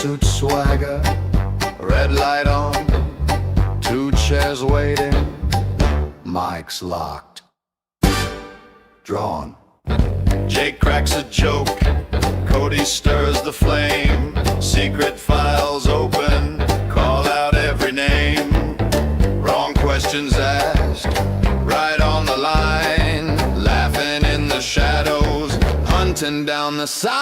suit swagger, red light on, 2 chairs waiting, mics locked, drawn. Jake cracks a joke, Cody stirs the flame, secret files open, call out every name, wrong questions asked, right on the line, laughing in the shadows, hunting down the sign.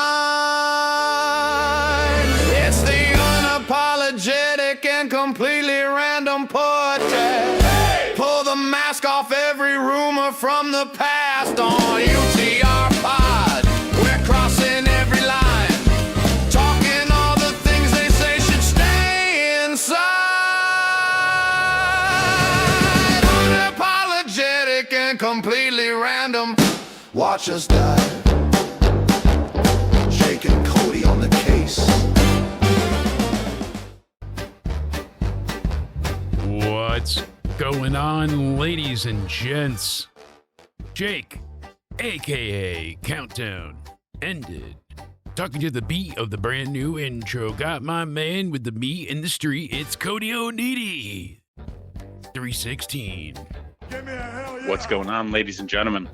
It's the unapologetic and completely random portrait. Hey! Pull the mask off every rumor from the past on UTR Pod. We're crossing every line, talking all the things they say should stay inside. Unapologetic and completely random. Watch us die. Jake and Cody on the case. What's going on, ladies and gents? Jake, aka Countdown, ended. Talking to the beat of the brand new intro. Got my man with the meat in the street. It's Cody O'Needy. 316. Give me a hell yeah. What's going on, ladies and gentlemen?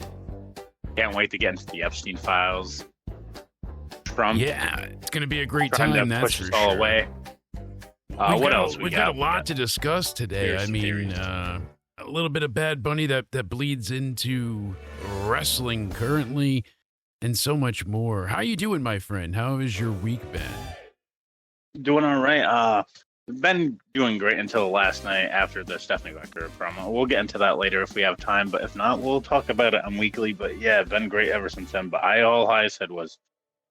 Can't wait to get into the Epstein files. Trump. Yeah, it's going to be a great trying time, to that's push for us all sure. away. What else We've got a lot to discuss today. I mean, a little bit of Bad Bunny that bleeds into wrestling currently, and so much more. How you doing, my friend? How has your week been? Doing all right. Been doing great until last night after the Stephanie Becker promo. We'll get into that later if we have time, but if not, we'll talk about it on weekly. But yeah, been great ever since then. But all I said was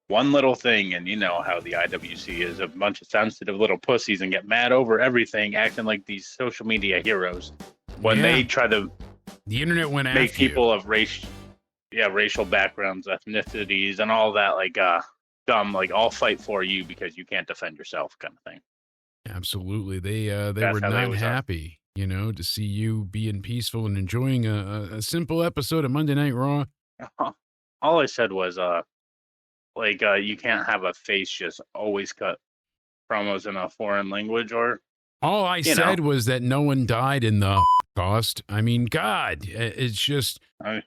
one little thing, and you know how the IWC is, a bunch of sensitive little pussies and get mad over everything, acting like these social media heroes. When they try to the internet went after make people of racial backgrounds, ethnicities, and all that dumb, like I'll fight for you because you can't defend yourself, kind of thing. Absolutely, they were how they not was happy, to see you being peaceful and enjoying a simple episode of Monday Night Raw. All I said was, you can't have a face just always cut promos in a foreign language, or all I said was that no one died in the cost. I mean, God, it's just a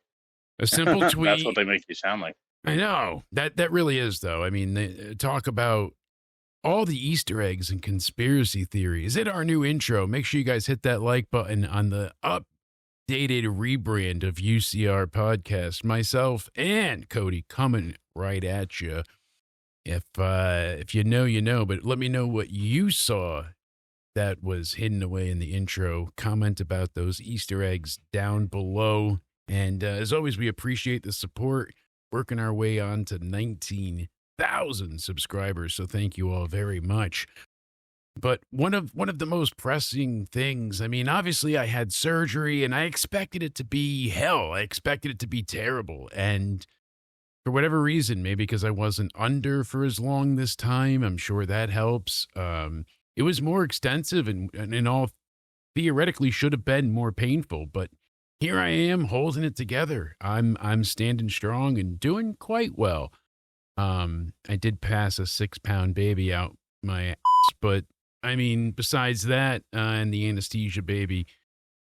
simple tweet. That's what they make you sound like. I know that really is, though. I mean, they talk about all the Easter eggs and conspiracy theories. In our new intro, make sure you guys hit that like button on the updated rebrand of UCR Podcast. Myself and Cody coming right at you. If you know, you know, but let me know what you saw that was hidden away in the intro. Comment about those Easter eggs down below. And as always, we appreciate the support. Working our way on to 19,000 subscribers, so thank you all very much. But one of the most pressing things, I mean, obviously I had surgery and I expected it to be hell. I expected it to be terrible. And for whatever reason, maybe because I wasn't under for as long this time, I'm sure that helps. It was more extensive and in all theoretically should have been more painful, but here I am holding it together. I'm standing strong and doing quite well. I did pass a 6-pound baby out my ass, but I mean, besides that, and the anesthesia baby,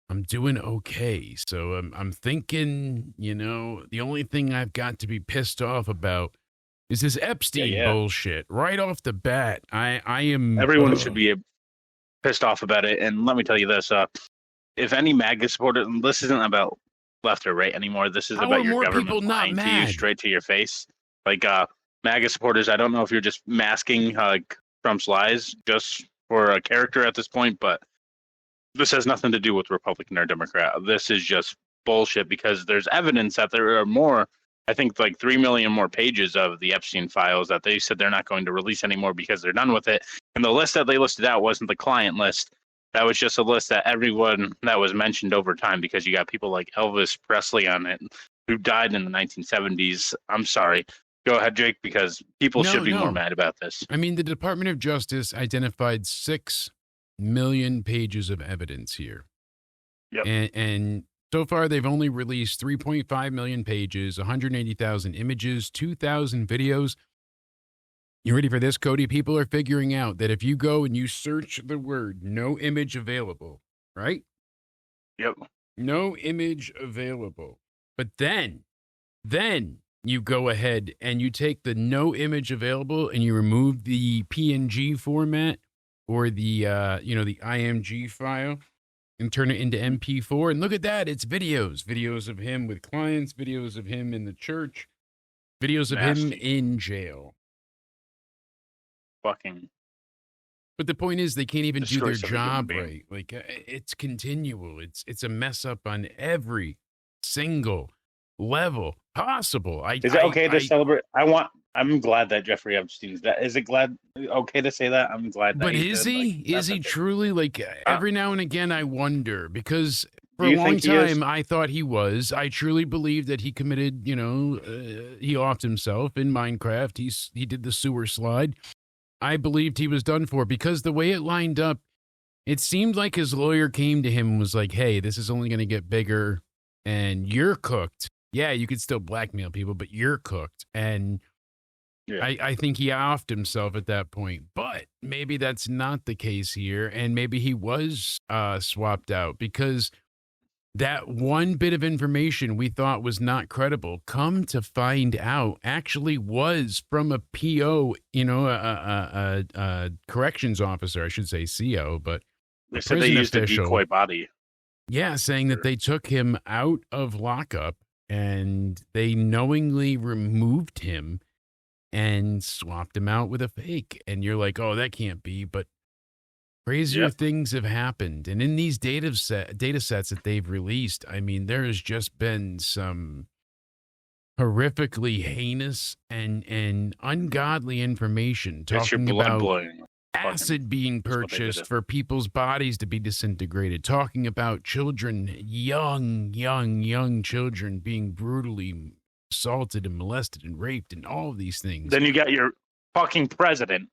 I'm doing okay. So I'm thinking, the only thing I've got to be pissed off about is this Epstein bullshit right off the bat. I am. Everyone should be pissed off about it. And let me tell you this: if any MAGA supporter, and this isn't about left or right anymore. This is about your government lying to you straight to your face. MAGA supporters, I don't know if you're just masking Trump's lies just for a character at this point, but this has nothing to do with Republican or Democrat. This is just bullshit because there's evidence that there are more, I think 3 million more pages of the Epstein files that they said they're not going to release anymore because they're done with it. And the list that they listed out wasn't the client list. That was just a list that everyone that was mentioned over time, because you got people like Elvis Presley on it who died in the 1970s. I'm sorry. Go ahead, Jake, because people should be more mad about this. I mean, the Department of Justice identified 6 million pages of evidence here. Yep. And so far, they've only released 3.5 million pages, 180,000 images, 2,000 videos. You ready for this, Cody? People are figuring out that if you go and you search the word "no image available," right? Yep. No image available. But then you go ahead and you take the no image available and you remove the PNG format or the the IMG file and turn it into MP4. And look at that. It's videos of him with clients, videos of him in the church, videos of him in jail. Fucking. But the point is, they can't even do their job right. Like, it's continual. It's a mess up on every single level possible. Is it okay to celebrate? I'm glad that Jeffrey Epstein's that. Is it okay to say that? I'm glad. But is he? Is he truly? Like, every now and again, I wonder, because for a long time I thought he was. I truly believe that he committed. He offed himself in Minecraft. He did the sewer slide. I believed he was done for, because the way it lined up, it seemed like his lawyer came to him and was like, hey, this is only going to get bigger and you're cooked. Yeah, you could still blackmail people, but you're cooked. And I think he offed himself at that point. But maybe that's not the case here. And maybe he was swapped out, because that one bit of information we thought was not credible, come to find out, actually was from a PO, a corrections officer, I should say CO, but they said they used a decoy body. Yeah, saying that they took him out of lockup and they knowingly removed him and swapped him out with a fake. And you're like, oh, that can't be. But crazier things have happened. And in these data sets that they've released, I mean, there has just been some horrifically heinous and ungodly information talking about acid being purchased for people's bodies to be disintegrated, talking about children, young children being brutally assaulted and molested and raped and all of these things. Then you got your fucking president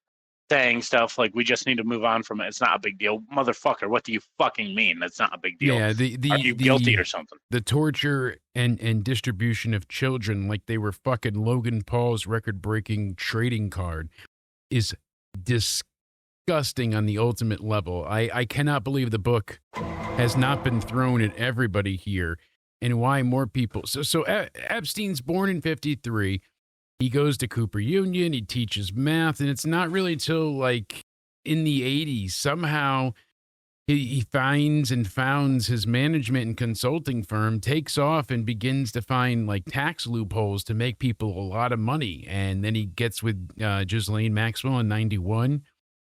saying stuff like, we just need to move on from it. It's not a big deal. Motherfucker, what do you fucking mean? That's not a big deal. Yeah, are you guilty or something? The torture and distribution of children like they were fucking Logan Paul's record-breaking trading card is disgusting on the ultimate level. I cannot believe the book has not been thrown at everybody here, and why more people. So Epstein's born in 1953. He goes to Cooper Union, he teaches math, and it's not really till like in the 1980s, somehow he finds and founds his management and consulting firm, takes off and begins to find like tax loopholes to make people a lot of money. And then he gets with Ghislaine Maxwell in 1991,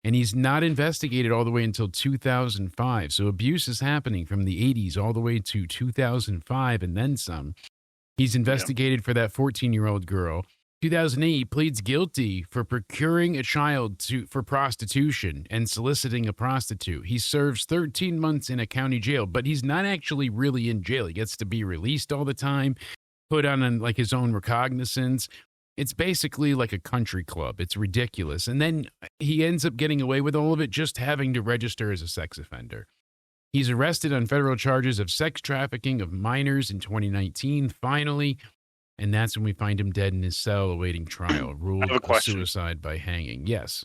and he's not investigated all the way until 2005. So abuse is happening from the 1980s all the way to 2005 and then some. He's investigated for that 14-year-old girl. 2008, he pleads guilty for procuring a child for prostitution and soliciting a prostitute. He serves 13 months in a county jail, but he's not actually really in jail. He gets to be released all the time, put on like his own recognizance. It's basically like a country club. It's ridiculous. And then he ends up getting away with all of it, just having to register as a sex offender. He's arrested on federal charges of sex trafficking of minors in 2019, finally. And that's when we find him dead in his cell awaiting trial, ruled a suicide by hanging. Yes.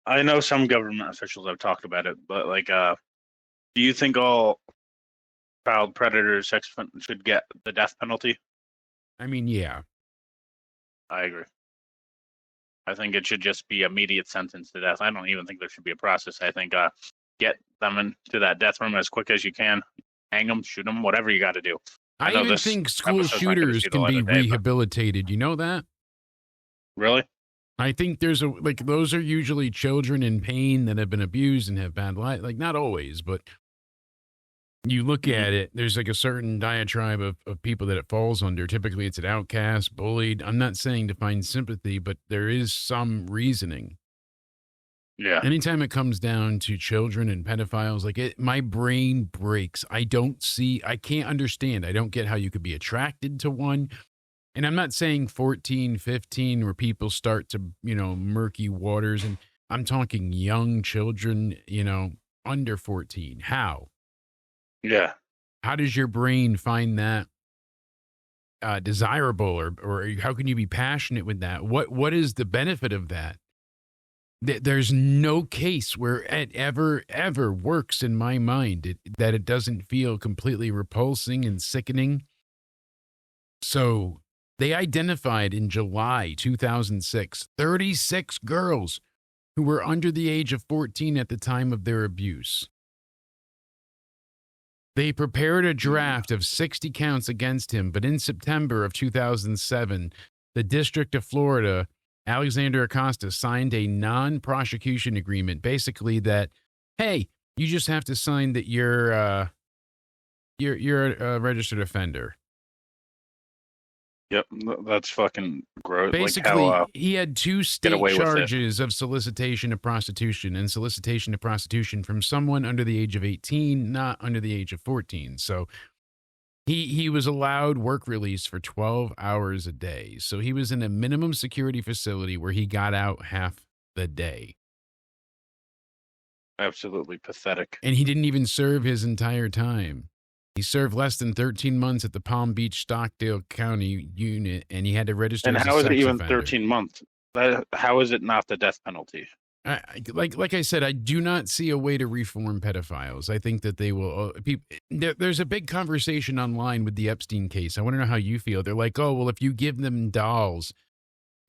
I know some government officials have talked about it, but like, do you think all child predators, sex offenders should get the death penalty? I mean, yeah. I agree. I think it should just be immediate sentence to death. I don't even think there should be a process. I think get them into that death room as quick as you can. Hang them, shoot them, whatever you got to do. I even think school shooters can be rehabilitated. You know that? Really? I think those are usually children in pain that have been abused and have bad life. Like, not always, but you look at it, there's like a certain diatribe of people that it falls under. Typically, it's an outcast, bullied. I'm not saying to find sympathy, but there is some reasoning. Yeah. Anytime it comes down to children and pedophiles, my brain breaks. I can't understand. I don't get how you could be attracted to one. And I'm not saying 14, 15, where people start to, murky waters. And I'm talking young children, under 14. How? Yeah. How does your brain find that desirable, or how can you be passionate with that? What is the benefit of that? There's no case where it ever works in my mind that it doesn't feel completely repulsing and sickening. So they identified in July 2006 36 girls who were under the age of 14 at the time of their abuse. They prepared a draft of 60 counts against him, but in September of 2007, the District of Florida, Alexander Acosta, signed a non-prosecution agreement, basically that, hey, you just have to sign that you're a registered offender. Yep, that's fucking gross. Basically, like how, he had 2 state charges of solicitation of prostitution and solicitation of prostitution from someone under the age of 18, not under the age of 14. So he was allowed work release for 12 hours a day. So he was in a minimum security facility where he got out half the day. Absolutely pathetic. And he didn't even serve his entire time. He served less than 13 months at the Palm Beach Stockdale County unit, and he had to register as a sex offender. And how is it even 13 months? How is it not the death penalty? Like I said, I do not see a way to reform pedophiles. I think that they will. There's a big conversation online with the Epstein case. I want to know how you feel. They're like, oh, well, if you give them dolls,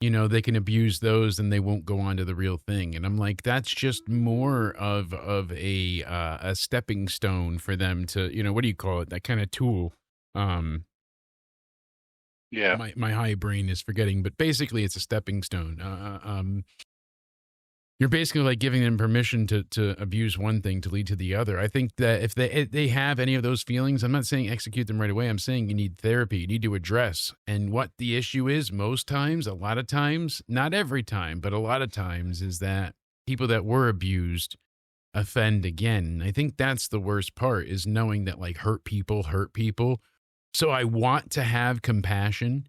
they can abuse those and they won't go on to the real thing. And I'm like, that's just more of a stepping stone for them to, what do you call it? That kind of tool. Yeah. My high brain is forgetting, but basically it's a stepping stone. You're basically like giving them permission to abuse one thing to lead to the other. I think that if they have any of those feelings, I'm not saying execute them right away. I'm saying you need therapy. You need to address. And what the issue is most times, a lot of times, not every time, but a lot of times, is that people that were abused offend again. I think that's the worst part, is knowing that like hurt people. So I want to have compassion,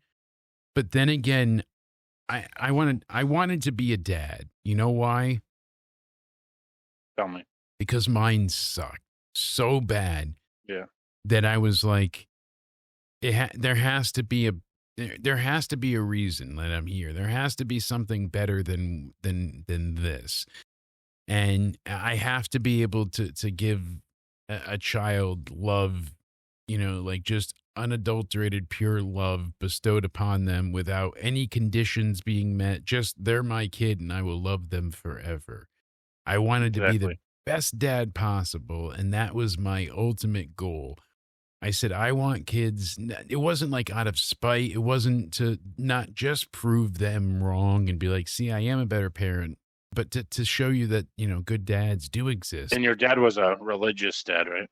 but then again, I wanted to be a dad. You know why? Tell me. Because mine sucked so bad. Yeah. That I was like, there has to be a reason that I'm here. There has to be something better than this. And I have to be able to give a child love, like just unadulterated, pure love bestowed upon them without any conditions being met. Just, they're my kid and I will love them forever. I wanted to be the best dad possible, and that was my ultimate goal. I said, I want kids. It wasn't like out of spite. It wasn't to not just prove them wrong and be like, see, I am a better parent, but to show you that, good dads do exist. And your dad was a religious dad, right?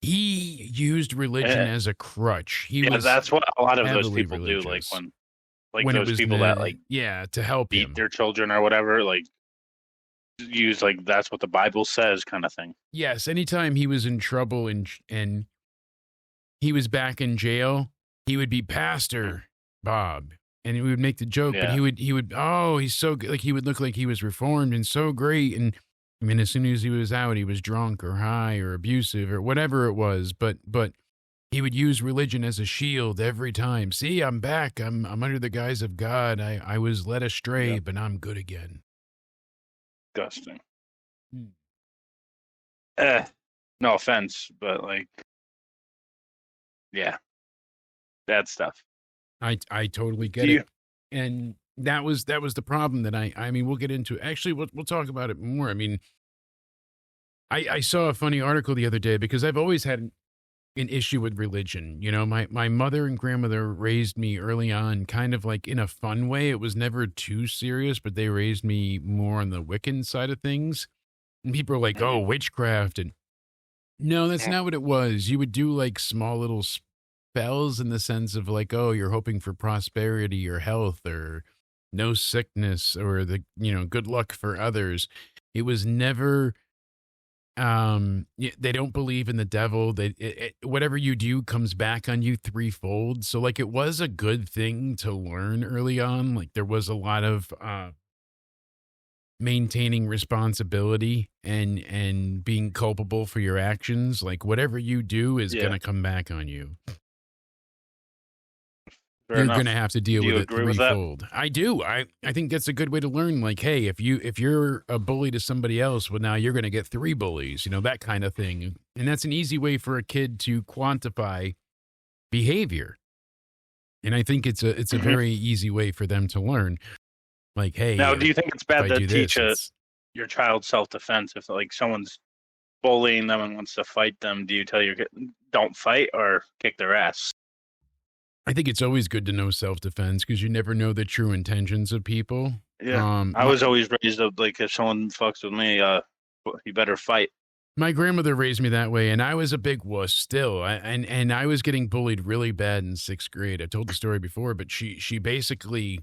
He used religion as a crutch. That's what a lot of those people do. Like when those people that to help beat their children or whatever, like use like that's what the Bible says kind of thing. Yes, anytime he was in trouble and he was back in jail, he would be Pastor Bob, and he would make the joke. But he would he's so good. Like he would look like he was reformed and so great. And I mean, as soon as he was out, he was drunk or high or abusive or whatever it was. But he would use religion as a shield every time. See, I'm back. I'm under the guise of God. I was led astray, but I'm good again. Disgusting. No offense, but like, yeah, bad stuff. I totally get it. And that was the problem that I mean, we'll get into. Actually, we'll talk about it more. I mean, I saw a funny article the other day because I've always had an issue with religion. My mother and grandmother raised me early on kind of like in a fun way. It was never too serious, but they raised me more on the Wiccan side of things. And people are like, oh, witchcraft. And no, that's not what it was. You would do like small little spells in the sense of like, oh, you're hoping for prosperity or health or no sickness or good luck for others. It was never, they don't believe in the devil. Whatever you do comes back on you threefold. So like, it was a good thing to learn early on. Like there was a lot of, maintaining responsibility and being culpable for your actions. Like whatever you do is going to come back on you. you're going to have to deal with it threefold. I do. I think that's a good way to learn. Like, hey, if you're a bully to somebody else, well, now you're going to get 3 bullies, that kind of thing. And that's an easy way for a kid to quantify behavior. And I think it's a very easy way for them to learn. Like, hey. Now, do you think it's bad to teach your child self-defense if like someone's bullying them and wants to fight them? Do you tell your kid don't fight or kick their ass? I think it's always good to know self-defense because you never know the true intentions of people. Yeah, I was always raised up like if someone fucks with me, you better fight. My grandmother raised me that way, and I was a big wuss still. And I was getting bullied really bad in 6th grade. I've told the story before, but she basically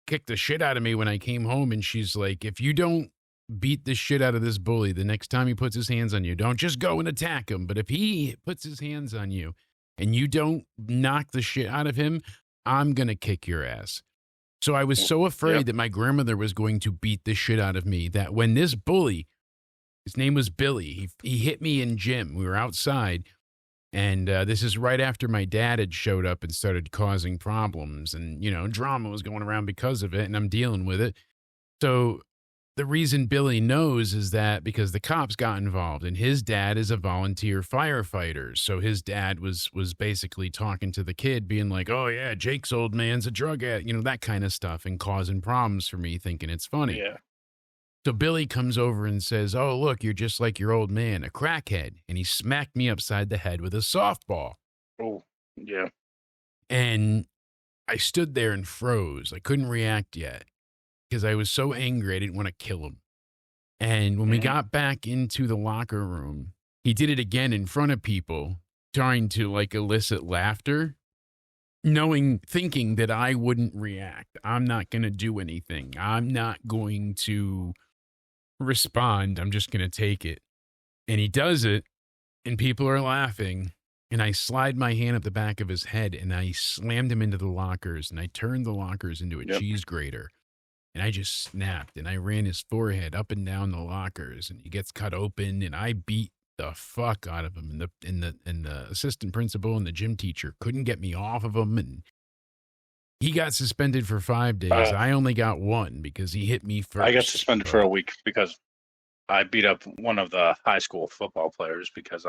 kicked the shit out of me when I came home, and she's like, if you don't beat the shit out of this bully the next time he puts his hands on you, don't just go and attack him, but if he puts his hands on you, and you don't knock the shit out of him, I'm going to kick your ass. So I was so afraid that my grandmother was going to beat the shit out of me that when this bully, his name was Billy, he hit me in gym. We were outside, and this is right after my dad had showed up and started causing problems. And, drama was going around because of it, and I'm dealing with it. So the reason Billy knows is that because the cops got involved, and his dad is a volunteer firefighter. So his dad was basically talking to the kid, being like, oh, yeah, Jake's old man's a drug addict, that kind of stuff, and causing problems for me, thinking it's funny. Yeah. So Billy comes over and says, oh, look, you're just like your old man, a crackhead. And he smacked me upside the head with a softball. Oh, yeah. And I stood there and froze. I couldn't react yet, because I was so angry I didn't want to kill him. And when we got back into the locker room, he did it again in front of people, trying to elicit laughter, thinking that I wouldn't react. I'm not going to do anything. I'm not going to respond. I'm just going to take it. And he does it, and people are laughing. And I slide my hand up the back of his head, and I slammed him into the lockers, and I turned the lockers into a cheese grater. And I just snapped, and I ran his forehead up and down the lockers, and he gets cut open, and I beat the fuck out of him. And the assistant principal and the gym teacher couldn't get me off of him, and he got suspended for 5 days. I only got 1 because he hit me first. I got suspended for a week because I beat up one of the high school football players because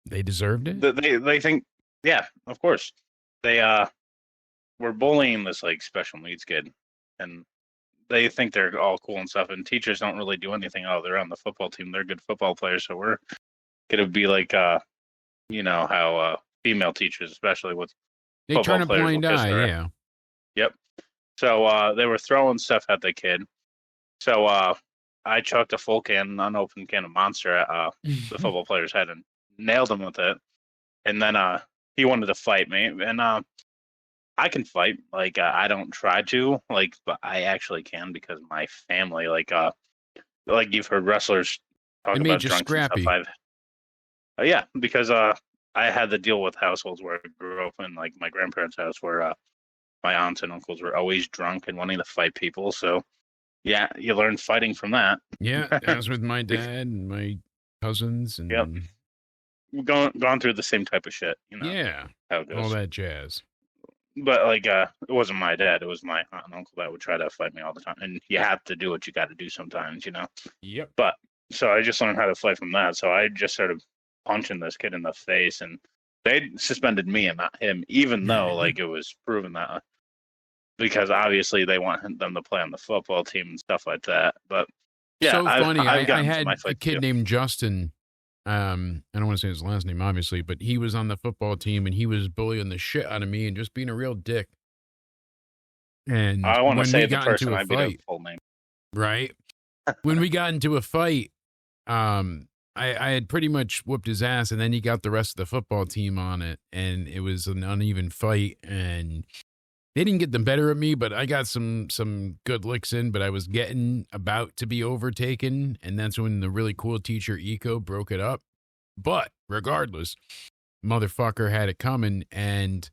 they deserved it. They think, yeah, of course, they were bullying this special needs kid, and they think they're all cool and stuff, and teachers don't really do anything. Oh, they're on the football team. They're good football players. So we're going to be like, how female teachers, especially with they turn a blind eye, yeah. Yep. So they were throwing stuff at the kid. So I chucked a full unopened can of Monster at the football player's head and nailed him with it. And then he wanted to fight me. And I can fight. I don't try to, but I actually can because my family, you've heard wrestlers talk about drunks scrappy. And stuff. Yeah, because I had to deal with households where I grew up in, my grandparents' house, where my aunts and uncles were always drunk and wanting to fight people. So, yeah, you learn fighting from that. Yeah, that was with my dad and my cousins. And we've gone through the same type of shit, Yeah, how it goes. All that jazz. But it wasn't my dad; it was my aunt and uncle that would try to fight me all the time. And you have to do what you got to do sometimes, Yep. But so I just learned how to fight from that. So I just started punching this kid in the face, and they suspended me and not him, even though it was proven that because obviously they want them to play on the football team and stuff like that. But yeah, so funny. I had a kid named Justin. I don't want to say his last name, obviously, but he was on the football team, and he was bullying the shit out of me and just being a real dick. And I want to say the person I beat up full name. Right. When we got into a fight, I had pretty much whooped his ass, and then he got the rest of the football team on it, and it was an uneven fight, and they didn't get the better of me, but I got some good licks in, but I was getting about to be overtaken, and that's when the really cool teacher, Eco, broke it up. But regardless, motherfucker had it coming, and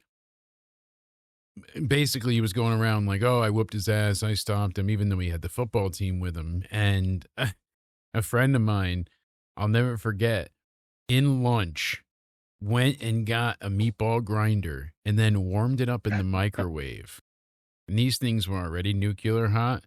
basically he was going around like, oh, I whooped his ass, I stopped him, even though he had the football team with him. And a friend of mine, I'll never forget, in lunch, went and got a meatball grinder and then warmed it up in the microwave. And these things were already nuclear hot.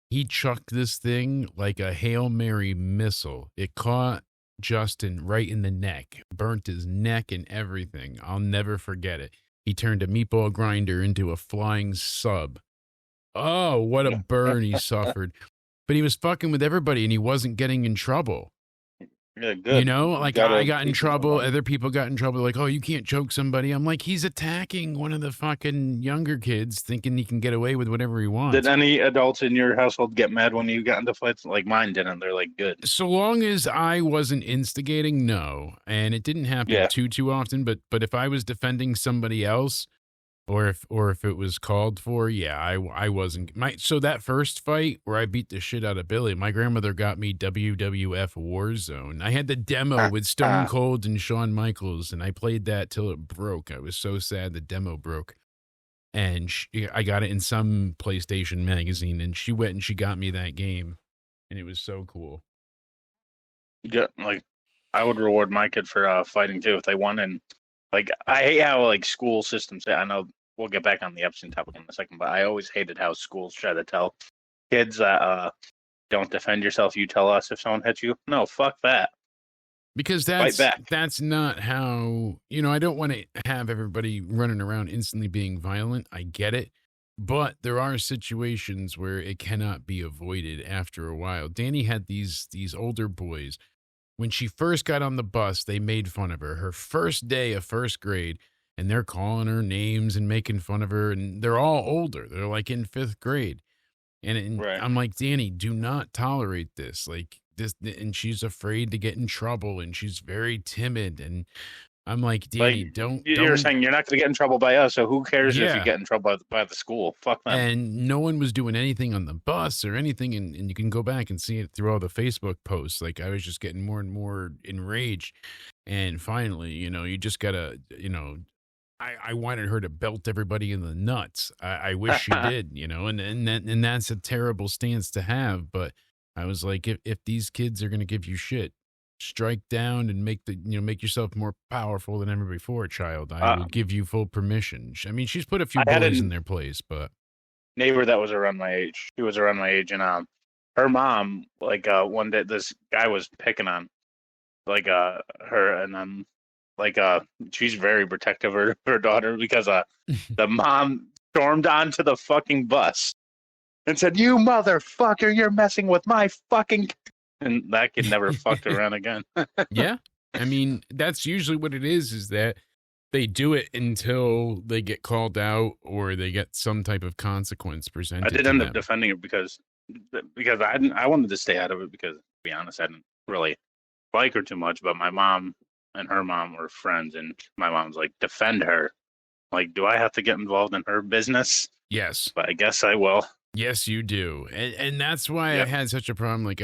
He chucked this thing like a Hail Mary missile. It caught Justin right in the neck, burnt his neck and everything. I'll never forget it. He turned a meatball grinder into a flying sub. Oh, what a burn he suffered. But he was fucking with everybody and he wasn't getting in trouble. Yeah, good. You know, like I got in trouble. Other people got in trouble. Like, oh, you can't choke somebody. I'm like, he's attacking one of the fucking younger kids thinking he can get away with whatever he wants. Did any adults in your household get mad when you got into fights? Like mine didn't. They're like, good. So long as I wasn't instigating, no. And it didn't happen too often. But if I was defending somebody else, or if it was called for, I wasn't. So that first fight where I beat the shit out of Billy, my grandmother got me WWF Warzone. I had the demo with Stone Cold and Shawn Michaels, and I played that till it broke. I was so sad the demo broke. And I got it in some PlayStation magazine, and she went and she got me that game, and it was so cool. Yeah, like I would reward my kid for fighting too if they won. And like, I hate how like school systems. I know we'll get back on the Epstein topic in a second, but I always hated how schools try to tell kids that don't defend yourself. You tell us if someone hits you. No, fuck that. Because that's not how, I don't want to have everybody running around instantly being violent. I get it. But there are situations where it cannot be avoided after a while. Danny had these older boys. When she first got on the bus, they made fun of her. Her first day of first grade, and they're calling her names and making fun of her, and they're all older. They're like in fifth grade. And right. I'm like, Danny, do not tolerate this. Like this, and she's afraid to get in trouble, and she's very timid. And I'm like, Danny, don't. You're saying you're not going to get in trouble by us, so who cares if you get in trouble by the school? Fuck them. And no one was doing anything on the bus or anything, and you can go back and see it through all the Facebook posts. Like, I was just getting more and more enraged. And finally, you just got to, I wanted her to belt everybody in the nuts. I wish she did, and that's a terrible stance to have. But I was like, if these kids are going to give you shit, strike down and make yourself more powerful than ever before, child. I will give you full permission. I mean, she's put a few boys in their place, but neighbor that was around my age. She was around my age, and her mom, like one day, this guy was picking on like her, and like she's very protective of her daughter because the mom stormed onto the fucking bus and said, "You motherfucker, you're messing with my fucking." And that kid never fucked around again. Yeah. I mean, that's usually what it is that they do it until they get called out or they get some type of consequence presented. I did end up defending it because I wanted to stay out of it because, to be honest, I didn't really like her too much. But my mom and her mom were friends, and my mom's like, defend her. Like, do I have to get involved in her business? Yes. But I guess I will. Yes, you do. And that's why I had such a problem. Like,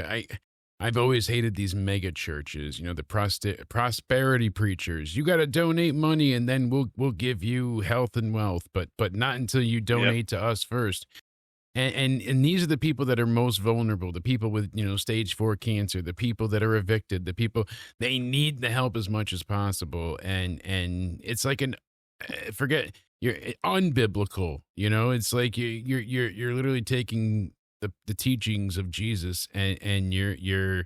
I've always hated these mega churches, the prosperity preachers. You got to donate money and then we'll give you health and wealth, but not until you donate to us first. And these are the people that are most vulnerable, the people with, stage 4 cancer, the people that are evicted, the people, they need the help as much as possible. And it's like you're unbiblical, it's like you're literally taking the teachings of Jesus and you're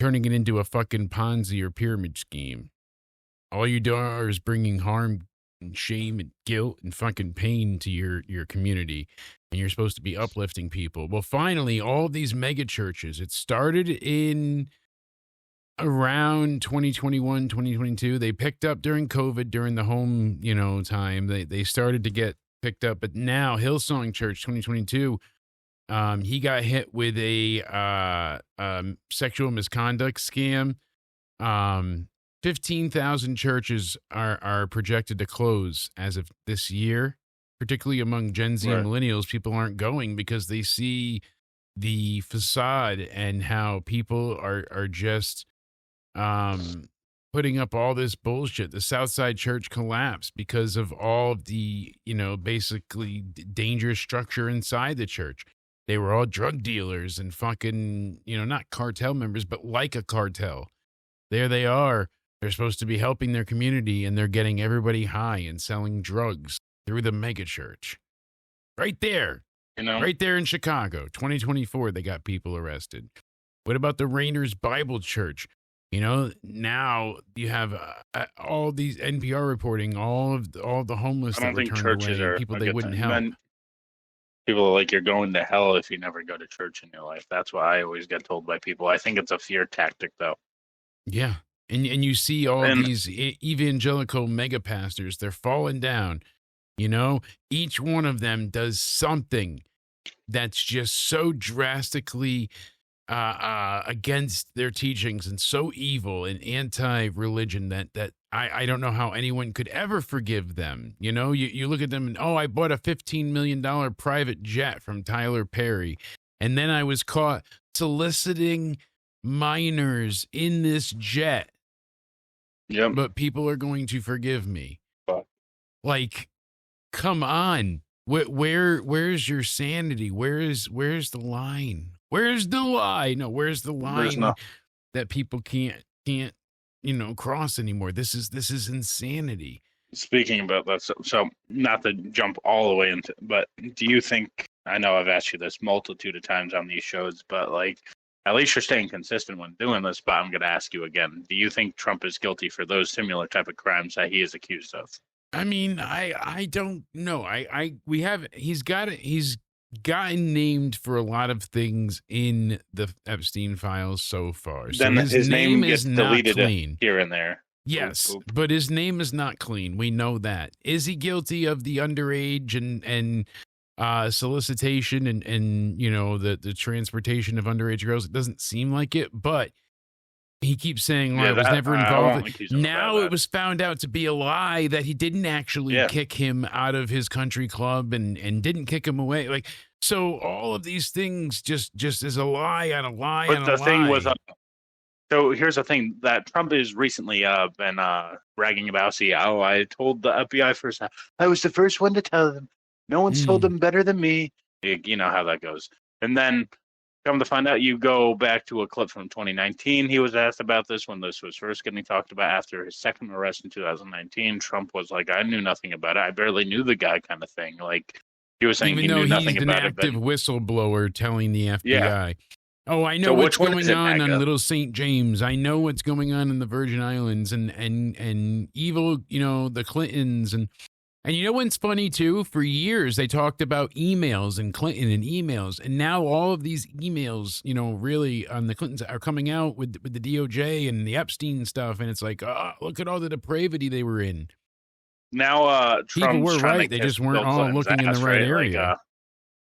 turning it into a fucking Ponzi or pyramid scheme. All you do is bringing harm and shame and guilt and fucking pain to your community, and you're supposed to be uplifting people. Well, finally, all these mega churches, it started in around 2021, 2022. They picked up during COVID, during the home, time. They started to get picked up, but now Hillsong Church 2022, he got hit with a sexual misconduct scam. 15,000 churches are projected to close as of this year, particularly among Gen Z and millennials. People aren't going because they see the facade and how people are just putting up all this bullshit. The Southside Church collapsed because of all of the, basically dangerous structure inside the church. They were all drug dealers and fucking, not cartel members, but like a cartel. There they are They're supposed to be helping their community, and they're getting everybody high and selling drugs through the megachurch. Right there. Right there in Chicago, 2024, they got people arrested. What about the Rainers Bible Church? Now you have all these NPR reporting, all the homeless that were turned away, people they wouldn't help. People are like, you're going to hell if you never go to church in your life. That's what I always get told by people. I think it's a fear tactic, though. Yeah. And you see all these evangelical mega pastors, they're falling down. Each one of them does something that's just so drastically against their teachings and so evil and anti-religion that I don't know how anyone could ever forgive them. You look at them and, I bought a $15 million private jet from Tyler Perry, and then I was caught soliciting minors in this jet. Yep. But people are going to forgive me. Like, come on. Where's your sanity? Where's the line? Where's the line? No, where's the line that people can't cross anymore? This is insanity. Speaking about that, so not to jump all the way into, but do you think, I know I've asked you this multitude of times on these shows, but like, at least you're staying consistent when doing this, but I'm going to ask you again. Do you think Trump is guilty for those similar type of crimes that he is accused of? I mean, I don't know. He's gotten named for a lot of things in the Epstein files so far. So then his name is gets not deleted clean here and there. Yes, Oop. but his name is not clean. We know that. Is he guilty of the underage and solicitation and the transportation of underage girls? It doesn't seem like it, but he keeps saying, I was never involved. Now it was found out to be a lie, that he didn't actually kick him out of his country club and didn't kick him away. Like, so all of these things just is a lie on a lie on a lie. But the thing was, so here's the thing that Trump has recently been bragging about. See, I told the FBI first. I was the first one to tell them. No one's told them better than me. You know how that goes. And then come to find out, you go back to a clip from 2019. He was asked about this when this was first getting talked about after his second arrest in 2019. Trump was like, I knew nothing about it. I barely knew the guy, kind of thing. Like, he was saying he knew nothing about it. Even though he's an active whistleblower telling the FBI. Yeah. Oh, I know what's going on Little St. James. I know what's going on in the Virgin Islands and evil, the Clintons. And what's funny, too? For years, they talked about emails and Clinton and emails. And now all of these emails, really on the Clintons are coming out with the DOJ and the Epstein stuff. And it's like, look at all the depravity they were in. Now, people were right. They just weren't all looking in the right area. Like,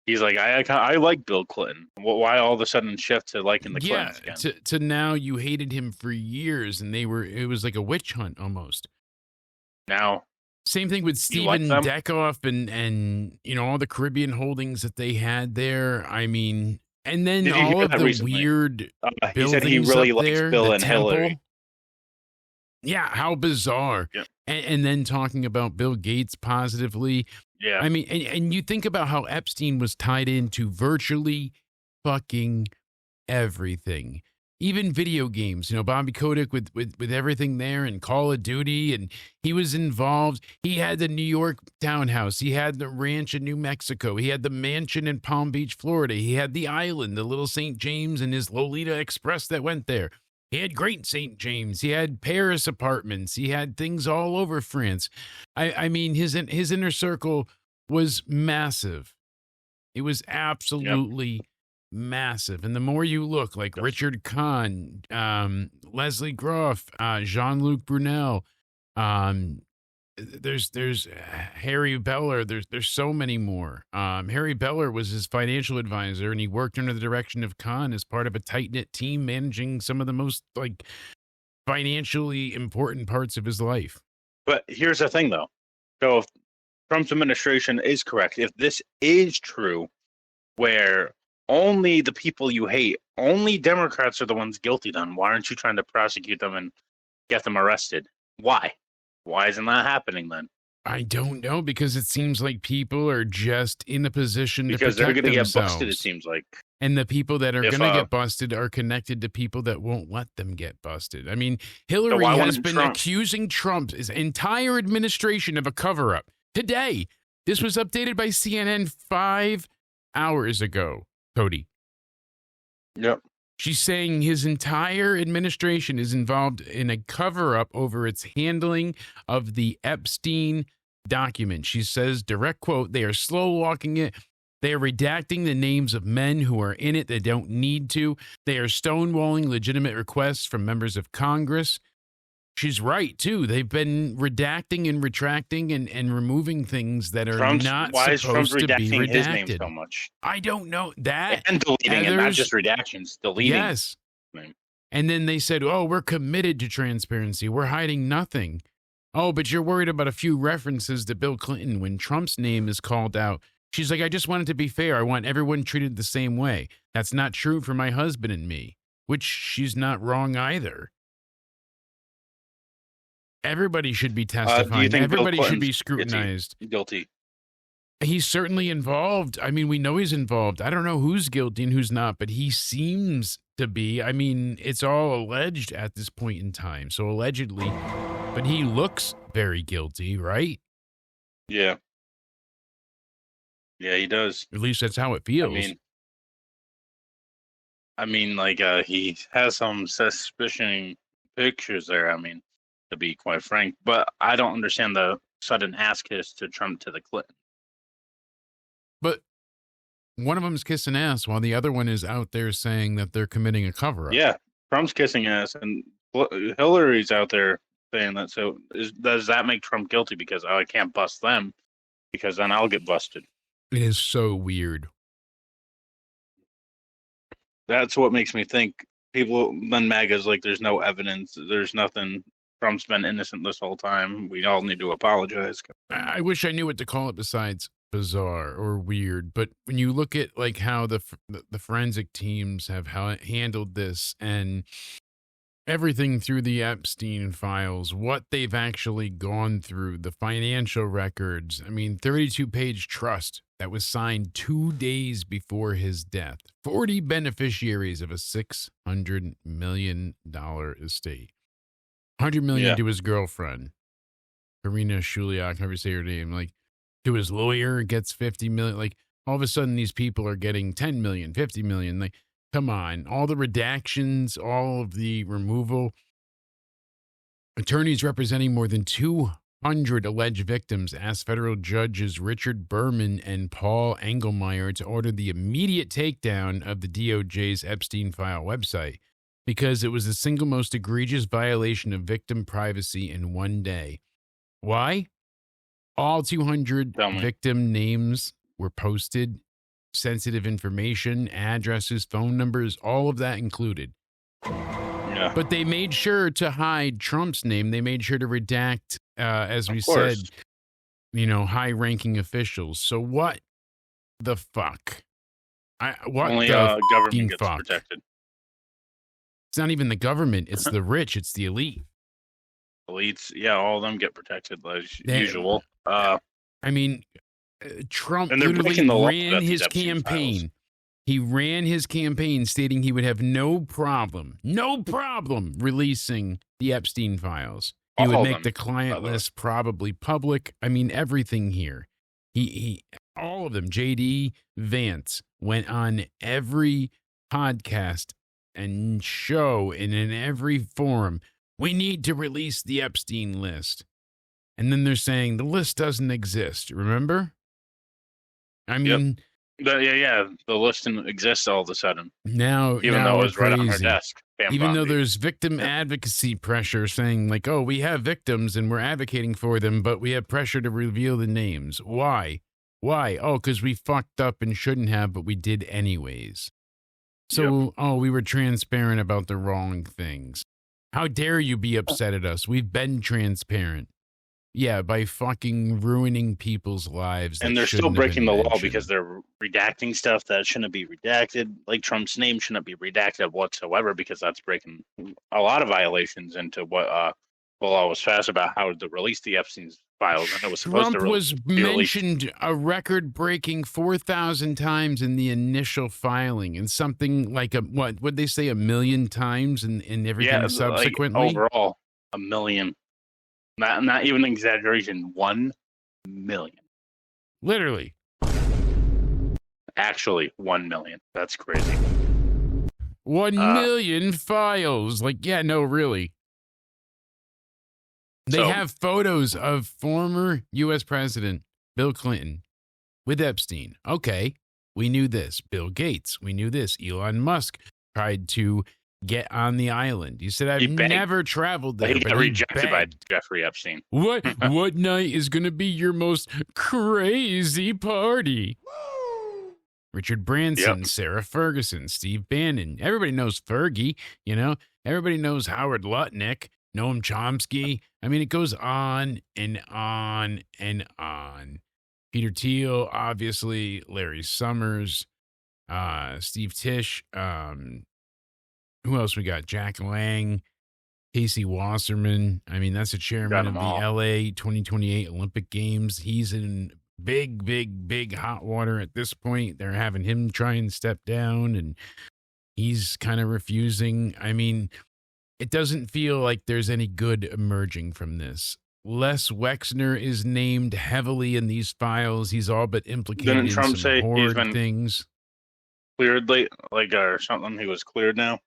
he's like, I like Bill Clinton. Why all of a sudden shift to liking the Clintons again? To now you hated him for years, and it was like a witch hunt almost. Now, same thing with Stephen Deckoff and all the Caribbean holdings that they had there. I mean, and then all of the weird buildings he said he really likes there, Bill the and temple. Hillary. Yeah, how bizarre. Yeah. And then talking about Bill Gates positively. Yeah. I mean, and you think about how Epstein was tied into virtually fucking everything. Even video games, Bobby Kotick with everything there and Call of Duty, and he was involved. He had the New York townhouse. He had the ranch in New Mexico. He had the mansion in Palm Beach, Florida. He had the island, the Little St. James, and his Lolita Express that went there. He had Great St. James. He had Paris apartments. He had things all over France. I mean, his inner circle was massive. It was absolutely massive. And the more you look, like Richard Kahn, Leslie Groff, Jean-Luc Brunel, there's Harry Beller. There's so many more. Harry Beller was his financial advisor, and he worked under the direction of Kahn as part of a tight-knit team managing some of the most financially important parts of his life. But here's the thing, though. So if Trump's administration is correct, if this is true, where only the people you hate, only Democrats are the ones guilty, then why aren't you trying to prosecute them and get them arrested? Why? Why isn't that happening then? I don't know, because it seems like people are just in a position to protect they're going to get themselves. busted, it seems like. And the people that are going to get busted are connected to people that won't let them get busted. I mean, Hillary has been accusing Trump's entire administration of a cover-up. Today, this was updated by CNN 5 hours ago, Cody. Yep. She's saying his entire administration is involved in a cover-up over its handling of the Epstein document. She says, direct quote, they are slow-walking it. They are redacting the names of men who are in it. They don't need to. They are stonewalling legitimate requests from members of Congress. She's right, too. They've been redacting and retracting and removing things that are not supposed to be redacted. His name so much? I don't know that. And deleting it, not just redactions, deleting. Yes. And then they said, oh, we're committed to transparency. We're hiding nothing. Oh, but you're worried about a few references to Bill Clinton when Trump's name is called out. She's like, I just want it to be fair. I want everyone treated the same way. That's not true for my husband and me, which she's not wrong either. Everybody should be testifying. Everybody should be scrutinized. Guilty. He's certainly involved. I mean, we know he's involved. I don't know who's guilty and who's not, but he seems to be. I mean, it's all alleged at this point in time. So allegedly, but he looks very guilty, right? Yeah. Yeah, he does. At least that's how it feels. I mean, like he has some suspicion pictures there. I mean, to be quite frank, but I don't understand the sudden ass kiss to Trump to the Clinton. But one of them is kissing ass, while the other one is out there saying that they're committing a cover-up. Yeah, Trump's kissing ass, and Hillary's out there saying that. So does that make Trump guilty? Because I can't bust them, because then I'll get busted. It is so weird. That's what makes me think people, then MAGA's like, there's no evidence, there's nothing. Trump's been innocent this whole time. We all need to apologize. I wish I knew what to call it besides bizarre or weird. But when you look at like how the forensic teams have handled this and everything through the Epstein files, what they've actually gone through, the financial records, I mean, 32-page trust that was signed 2 days before his death, 40 beneficiaries of a $600 million estate, $100 million to his girlfriend, Karina Shuliak, however you say her name, like to his lawyer gets 50 million. Like all of a sudden these people are getting 10 million, 50 million. Like, come on, all the redactions, all of the removal. Attorneys representing more than 200 alleged victims asked federal judges Richard Berman and Paul Engelmeyer to order the immediate takedown of the DOJ's Epstein file website because it was the single most egregious violation of victim privacy in one day. Why? All 200 victim names were posted, sensitive information, addresses, phone numbers, all of that included. Yeah. But they made sure to hide Trump's name. They made sure to redact, as we said, high-ranking officials. So what the fuck? Only government gets protected. It's not even the government. It's the rich. It's the elite. Elites, yeah, all of them get protected as usual. I mean, Trump literally ran his campaign. Files. He ran his campaign stating he would have no problem releasing the Epstein files. He would make the client list probably public. I mean, everything here. He all of them. JD Vance went on every podcast and show and in every forum. We need to release the Epstein list. And then they're saying the list doesn't exist. Remember? I mean, the list didn't exist all of a sudden. Now, even though it was right on our desk. Even though there's victim advocacy pressure saying like, oh, we have victims and we're advocating for them, but we have pressure to reveal the names. Why? Oh, because we fucked up and shouldn't have, but we did anyways. So, we were transparent about the wrong things. How dare you be upset at us? We've been transparent. Yeah, by fucking ruining people's lives. And they're still breaking the law because they're redacting stuff that shouldn't be redacted. Like Trump's name shouldn't be redacted whatsoever because that's breaking a lot of violations into what law was passed about how to release the Epstein's files, and it was supposed Trump to was be released. mentioned a record-breaking 4,000 times in the initial filing, and something like what would they say, 1 million times in everything subsequently? Like overall, 1 million. Not even an exaggeration. 1 million. Literally. Actually, 1 million. That's crazy. 1 million files. Like, yeah, no, really. They have photos of former U.S. President Bill Clinton with Epstein. Okay, we knew this. Bill Gates, we knew this. Elon Musk tried to get on the island. He said, I've never traveled there. He got rejected by Jeffrey Epstein. What night is going to be your most crazy party? Richard Branson, Sarah Ferguson, Steve Bannon. Everybody knows Fergie, you know. Everybody knows Howard Lutnick, Noam Chomsky. I mean, it goes on and on and on. Peter Thiel, obviously, Larry Summers, Steve Tisch. Who else we got? Jack Lang, Casey Wasserman. I mean, that's the chairman of the LA 2028 Olympic Games. He's in big hot water at this point. They're having him try and step down, and he's kind of refusing. I mean, it doesn't feel like there's any good emerging from this. Les Wexner is named heavily in these files. He's all but implicated Didn't Trump in some say he's been things. Cleared late, or something? He was cleared now.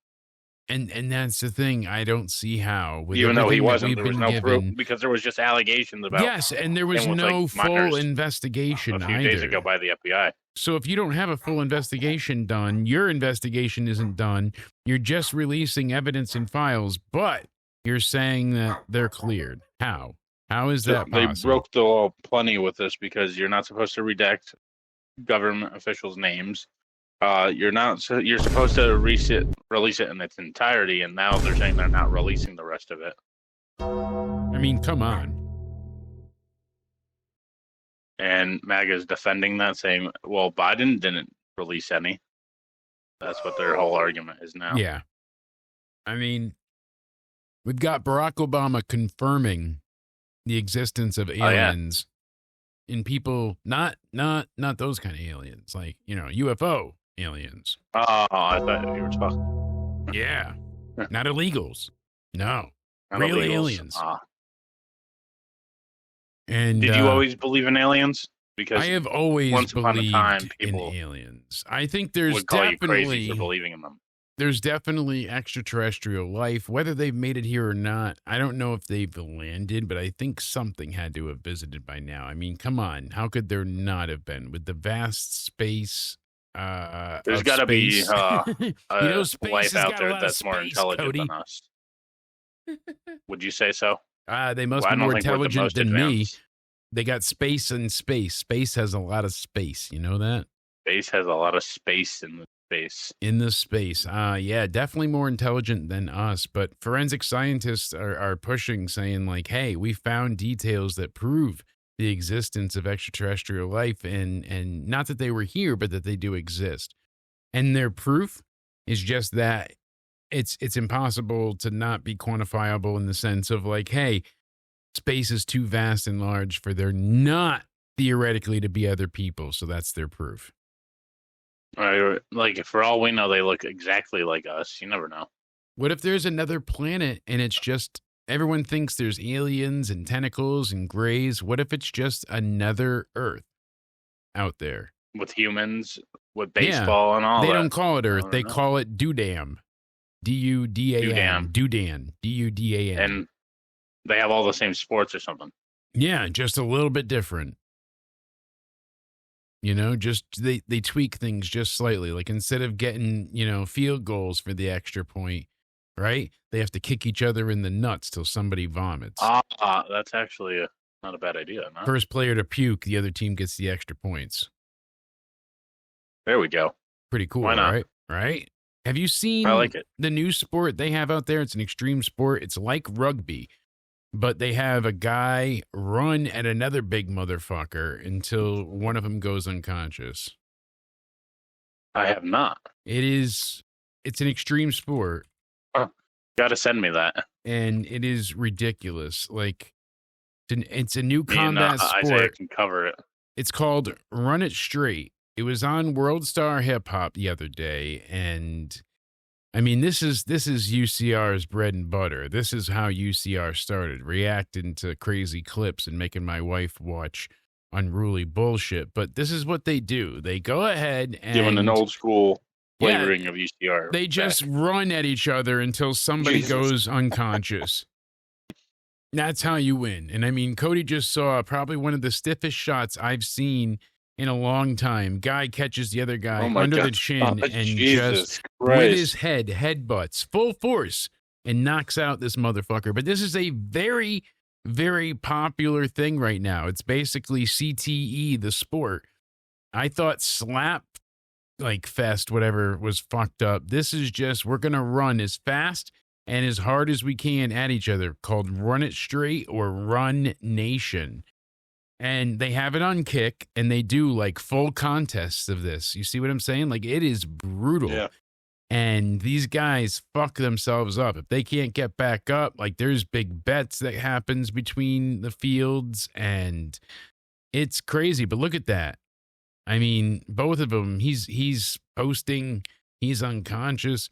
And that's the thing. I don't see how. Even though he wasn't, there was no proof because there was just allegations about. Yes, and there was no full investigation a few days ago by the FBI. So if you don't have a full investigation done, your investigation isn't done. You're just releasing evidence and files, but you're saying that they're cleared. How? How is that possible? They broke the law plenty with this because you're not supposed to redact government officials' names. You're supposed to release it in its entirety, and now they're saying they're not releasing the rest of it. I mean, come on. And MAGA's defending that, saying, well, Biden didn't release any. That's what their whole argument is now. Yeah. I mean, we've got Barack Obama confirming the existence of aliens in people, not those kind of aliens, like, UFO aliens. Oh, I thought you were talking. Yeah. Not illegals. No. Not real illegals. Aliens. And did you always believe in aliens? Because I have always once upon a time, people in aliens. I think there's would call definitely you crazy for believing in them. There's definitely extraterrestrial life. Whether they've made it here or not, I don't know if they've landed, but I think something had to have visited by now. I mean, come on. How could there not have been? With the vast space there's got to be space life out there that's more intelligent Cody. than us. Would you say so? They must be more intelligent than me. They got space and space. Space has a lot of space. You know that? Space has a lot of space in the space. In the space. Yeah, definitely more intelligent than us. But forensic scientists are pushing, saying like, hey, we found details that prove the existence of extraterrestrial life, and not that they were here, but that they do exist. And their proof is just that it's impossible to not be quantifiable in the sense of like, hey, space is too vast and large for there not theoretically to be other people. So that's their proof. Like, for all we know, they look exactly like us. You never know. What if there's another planet and it's just everyone thinks there's aliens and tentacles and grays? What if it's just another Earth out there? With humans, with baseball and all that. They don't call it Earth. They call it Doodam. D-U-D-A-M. Doodam. D-U-D-A-M. And they have all the same sports or something. Yeah, just a little bit different. Just they tweak things just slightly. Like instead of getting, field goals for the extra point, right? They have to kick each other in the nuts till somebody vomits. That's actually not a bad idea. No? First player to puke, the other team gets the extra points. There we go. Pretty cool, Why not? Right? Have you seen the new sport they have out there? It's an extreme sport. It's like rugby, but they have a guy run at another big motherfucker until one of them goes unconscious. I have not. It's an extreme sport. Gotta send me that. And it is ridiculous. Like, it's a new combat sport. Isaiah can cover it. It's called Run It Straight. It was on World Star Hip Hop the other day, and I mean, this is UCR's bread and butter. This is how UCR started, reacting to crazy clips and making my wife watch unruly bullshit. But this is what they do. They go ahead and giving an old school flavoring of UCR. They just run at each other until somebody goes unconscious. That's how you win. And I mean, Cody just saw probably one of the stiffest shots I've seen in a long time. Guy catches the other guy under the chin and just with his headbutts full force and knocks out this motherfucker. But this is a very, very popular thing right now. It's basically CTE, the sport. I thought slap like fest, whatever, was fucked up. This is just, we're going to run as fast and as hard as we can at each other, called Run It Straight or Run Nation. And they have it on Kick, and they do like full contests of this. You see what I'm saying? Like, it is brutal. Yeah. And these guys fuck themselves up. If they can't get back up, like there's big bets that happens between the fields, and it's crazy. But look at that. I mean, both of them, he's posting, he's unconscious.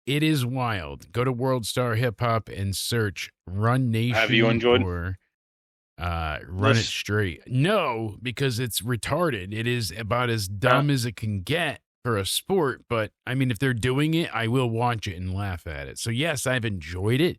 It is wild. Go to World Star Hip Hop and search Run Nation. Have you enjoyed or Run It Straight? No, because it's retarded. It is about as dumb as it can get for a sport. But I mean, if they're doing it, I will watch it and laugh at it. So yes, I've enjoyed it,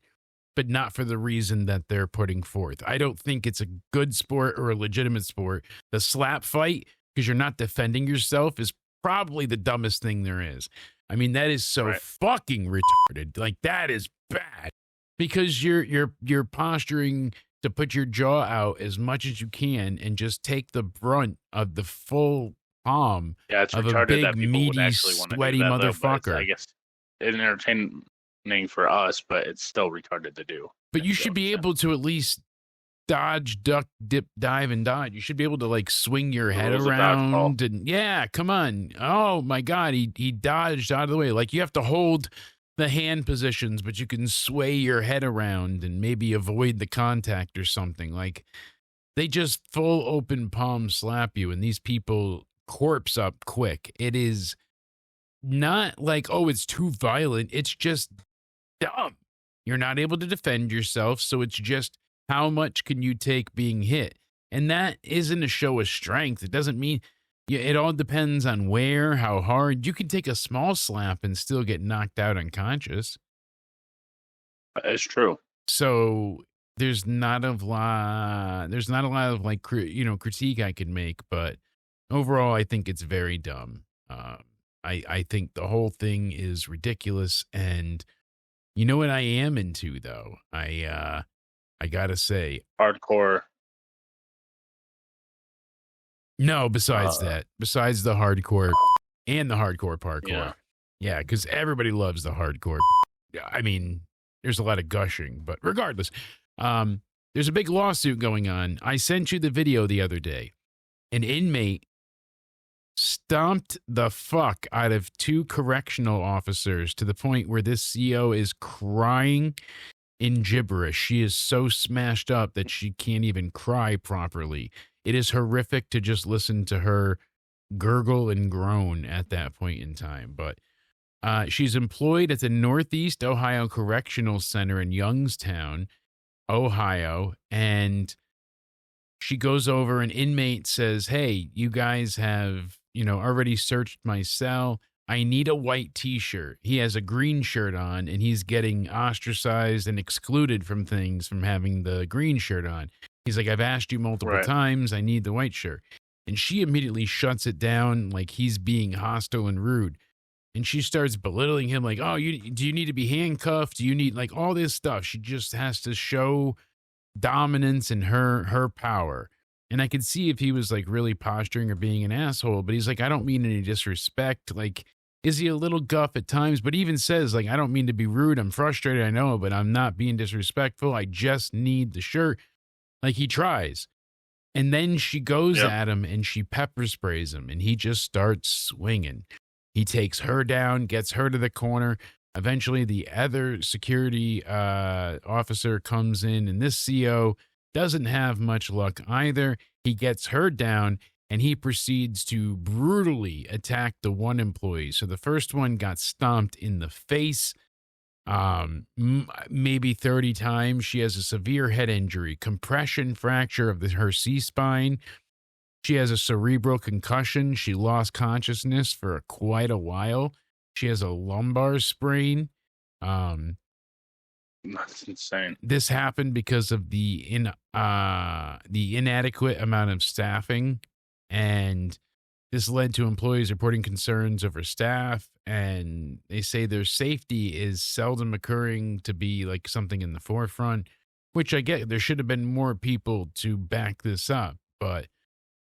but not for the reason that they're putting forth. I don't think it's a good sport or a legitimate sport. The slap fight, because you're not defending yourself, is probably the dumbest thing there is. I mean, that is so fucking retarded. Like, that is bad, because you're posturing to put your jaw out as much as you can and just take the brunt of the full palm of a big, meaty, sweaty motherfucker. Though, I guess it's entertaining for us, but it's still retarded to do. But you should be able to at least dodge, duck, dip, dive, and dodge. You should be able to like swing your head around and come on. Oh my God, he dodged out of the way. Like, you have to hold the hand positions, but you can sway your head around and maybe avoid the contact or something. Like, they just full open palm slap you, and these people corpse up quick. It is not like, oh, it's too violent. It's just dumb. You're not able to defend yourself, so it's just, how much can you take being hit? And that isn't a show of strength. It doesn't mean, it all depends on where, how hard. You can take a small slap and still get knocked out unconscious. It's true. So there's not a lot of like, critique I could make, but overall, I think it's very dumb. I think the whole thing is ridiculous. And you know what I am into, though? I gotta say, hardcore. No, besides the hardcore and the hardcore parkour. Yeah, because everybody loves the hardcore. I mean, there's a lot of gushing, but regardless, there's a big lawsuit going on. I sent you the video the other day. An inmate stomped the fuck out of 2 correctional officers to the point where this CO is crying in gibberish. She is so smashed up that she can't even cry properly. It is horrific to just listen to her gurgle and groan at that point in time. But she's employed at the Northeast Ohio Correctional Center in Youngstown, Ohio, and she goes over, an inmate says, hey, you guys have, already searched my cell. I need a white t-shirt. He has a green shirt on, and he's getting ostracized and excluded from things from having the green shirt on. He's like, I've asked you multiple times. I need the white shirt. And she immediately shuts it down like he's being hostile and rude. And she starts belittling him like, oh, do you need to be handcuffed? Do you need like all this stuff? She just has to show dominance and her power. And I could see if he was like really posturing or being an asshole, but he's like, I don't mean any disrespect. Like, is he a little guff at times? But he even says, like, I don't mean to be rude. I'm frustrated, I know, but I'm not being disrespectful. I just need the shirt. Like, he tries. And then she goes at him and she pepper sprays him, and he just starts swinging. He takes her down, gets her to the corner. Eventually, the other security officer comes in, and this CO doesn't have much luck either. He gets her down, and he proceeds to brutally attack the one employee. So the first one got stomped in the face, maybe 30 times. She has a severe head injury, compression fracture of her C-spine. She has a cerebral concussion. She lost consciousness for quite a while. She has a lumbar sprain. That's insane. This happened because of the inadequate amount of staffing, and this led to employees reporting concerns over staff, and they say their safety is seldom occurring to be like something in the forefront, which I get. There should have been more people to back this up, but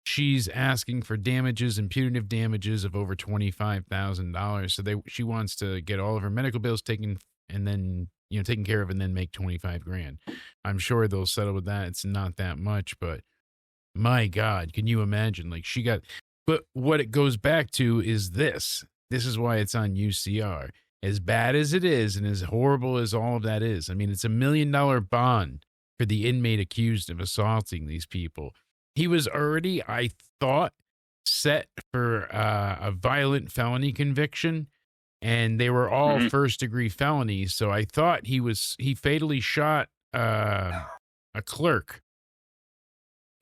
she's asking for damages and punitive damages of over $25,000. So she wants to get all of her medical bills taken and then, taken care of, and then make $25,000. I'm sure they'll settle with that. It's not that much, but my God, can you imagine? But what it goes back to is this. This is why it's on UCR. As bad as it is and as horrible as all of that is, I mean, it's $1 million bond for the inmate accused of assaulting these people. He was already, I thought, set for a violent felony conviction, and they were all first-degree felonies. So I thought he fatally shot a clerk,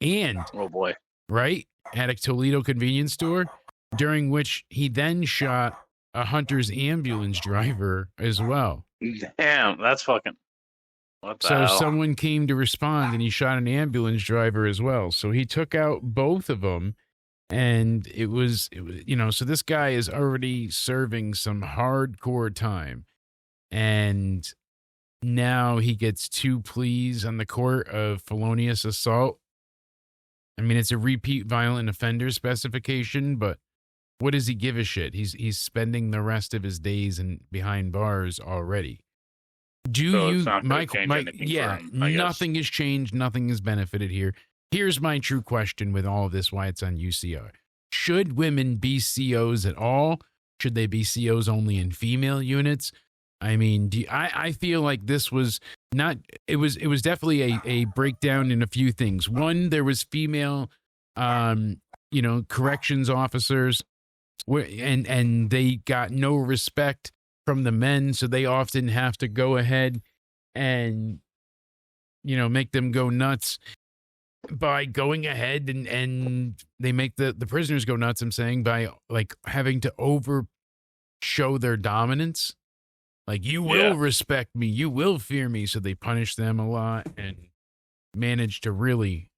and oh boy, right at a Toledo convenience store, during which he then shot a Hunter's ambulance driver as well. Damn, that's fucking. So someone came to respond, and he shot an ambulance driver as well. So he took out both of them, and it was, so this guy is already serving some hardcore time, and now he gets 2 pleas on the court of felonious assault. I mean, it's a repeat violent offender specification, but what does he give a shit? He's spending the rest of his days behind bars already. Nothing has changed. Nothing has benefited here. Here's my true question with all of this, why it's on UCR. Should women be COs at all? Should they be COs only in female units? I mean, I feel like this was not, it was definitely a breakdown in a few things. One, there was female, corrections officers, and they got no respect from the men, so they often have to go ahead and make them go nuts by going ahead and they make the prisoners go nuts, I'm saying, by having to over show their dominance. You will respect me, you will fear me, so they punish them a lot and manage to really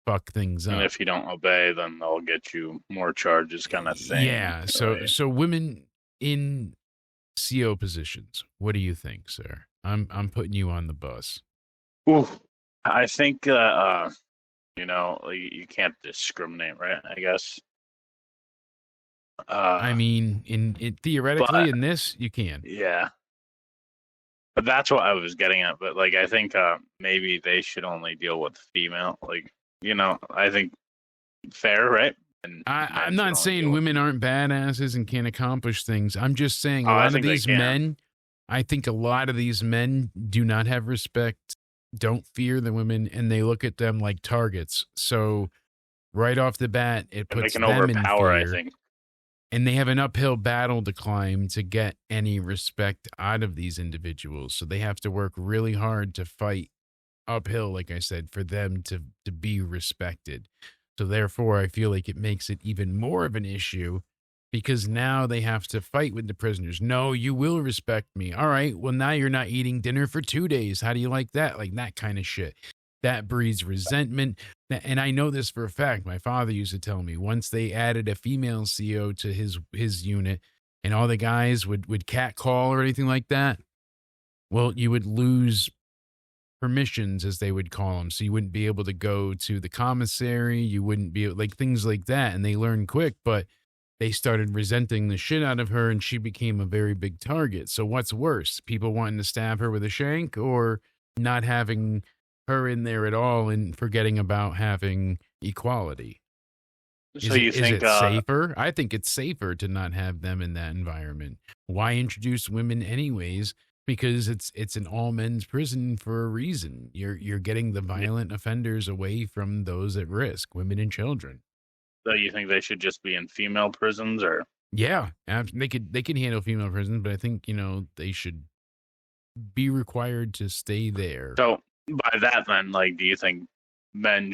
fuck things up. And if you don't obey, then they'll get you more charges, kind of thing. Yeah, so women in CO positions, what do you think, sir? I'm putting you on the bus. Ooh, I think you can't discriminate, right? I guess. I mean, in theoretically, in this, you can. Yeah. But that's what I was getting at. But I think maybe they should only deal with female. I think fair, right? And I'm not saying women aren't badasses and can't accomplish things. I'm just saying a lot of these men, I think a lot of these men do not have respect, don't fear the women, and they look at them like targets. So right off the bat, it puts them in fear. I think. And they have an uphill battle to climb to get any respect out of these individuals. So they have to work really hard to fight uphill, like I said, for them to be respected. So therefore, I feel like it makes it even more of an issue because now they have to fight with the prisoners. No, you will respect me. All right, well, now you're not eating dinner for 2 days. How do you like that? Like that kind of shit. That breeds resentment. And I know this for a fact. My father used to tell me once they added a female CO to his unit and all the guys would catcall or anything like that, well, you would lose permissions, as they would call them. So you wouldn't be able to go to the commissary. You wouldn't be things like that. And they learned quick, but they started resenting the shit out of her and she became a very big target. So what's worse? People wanting to stab her with a shank or not having her in there at all and forgetting about having equality? So you think is it safer? I think it's safer to not have them in that environment. Why introduce women anyways? Because it's an all men's prison for a reason. You're getting the violent offenders away from those at risk, women and children. So you think they should just be in female prisons, or? Yeah, they can handle female prisons, but I think they should be required to stay there. So by that, then, like, do you think men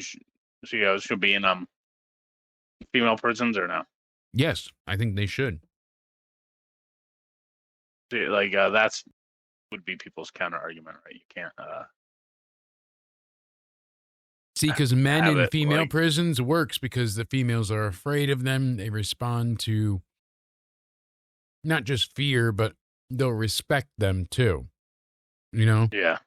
should be in female prisons or no? Yes, I think they should. Like that's would be people's counter argument, right? You can't see, because men in female prisons works because the females are afraid of them. They respond to not just fear, but they'll respect them too. Yeah.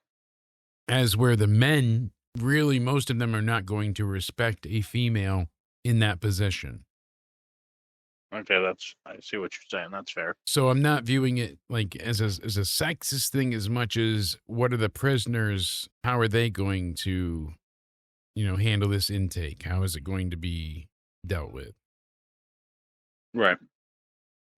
As where the men, really, most of them are not going to respect a female in that position. Okay, I see what you're saying. That's fair. So I'm not viewing it like as a sexist thing as much as what are the prisoners, how are they going to, handle this intake? How is it going to be dealt with? Right.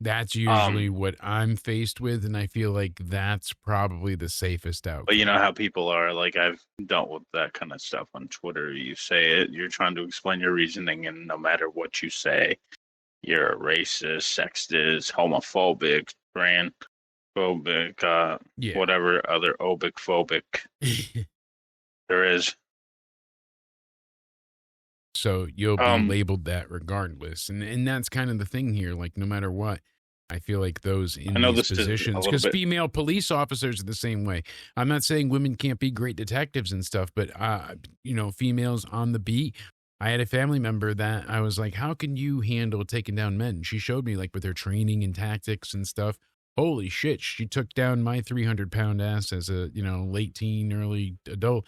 That's usually what I'm faced with, and I feel like that's probably the safest outcome. But you know how people are, like, I've dealt with that kind of stuff on Twitter. You say it, you're trying to explain your reasoning, and no matter what you say, you're a racist, sexist, homophobic, transphobic, whatever other phobic there is. So you'll be labeled that regardless. And that's kind of the thing here. Like, no matter what, I feel like those in these positions, because female police officers are the same way. I'm not saying women can't be great detectives and stuff, but, females on the beat. I had a family member that I was like, how can you handle taking down men? She showed me, like, with her training and tactics and stuff. Holy shit, she took down my 300-pound ass as a, late teen, early adult.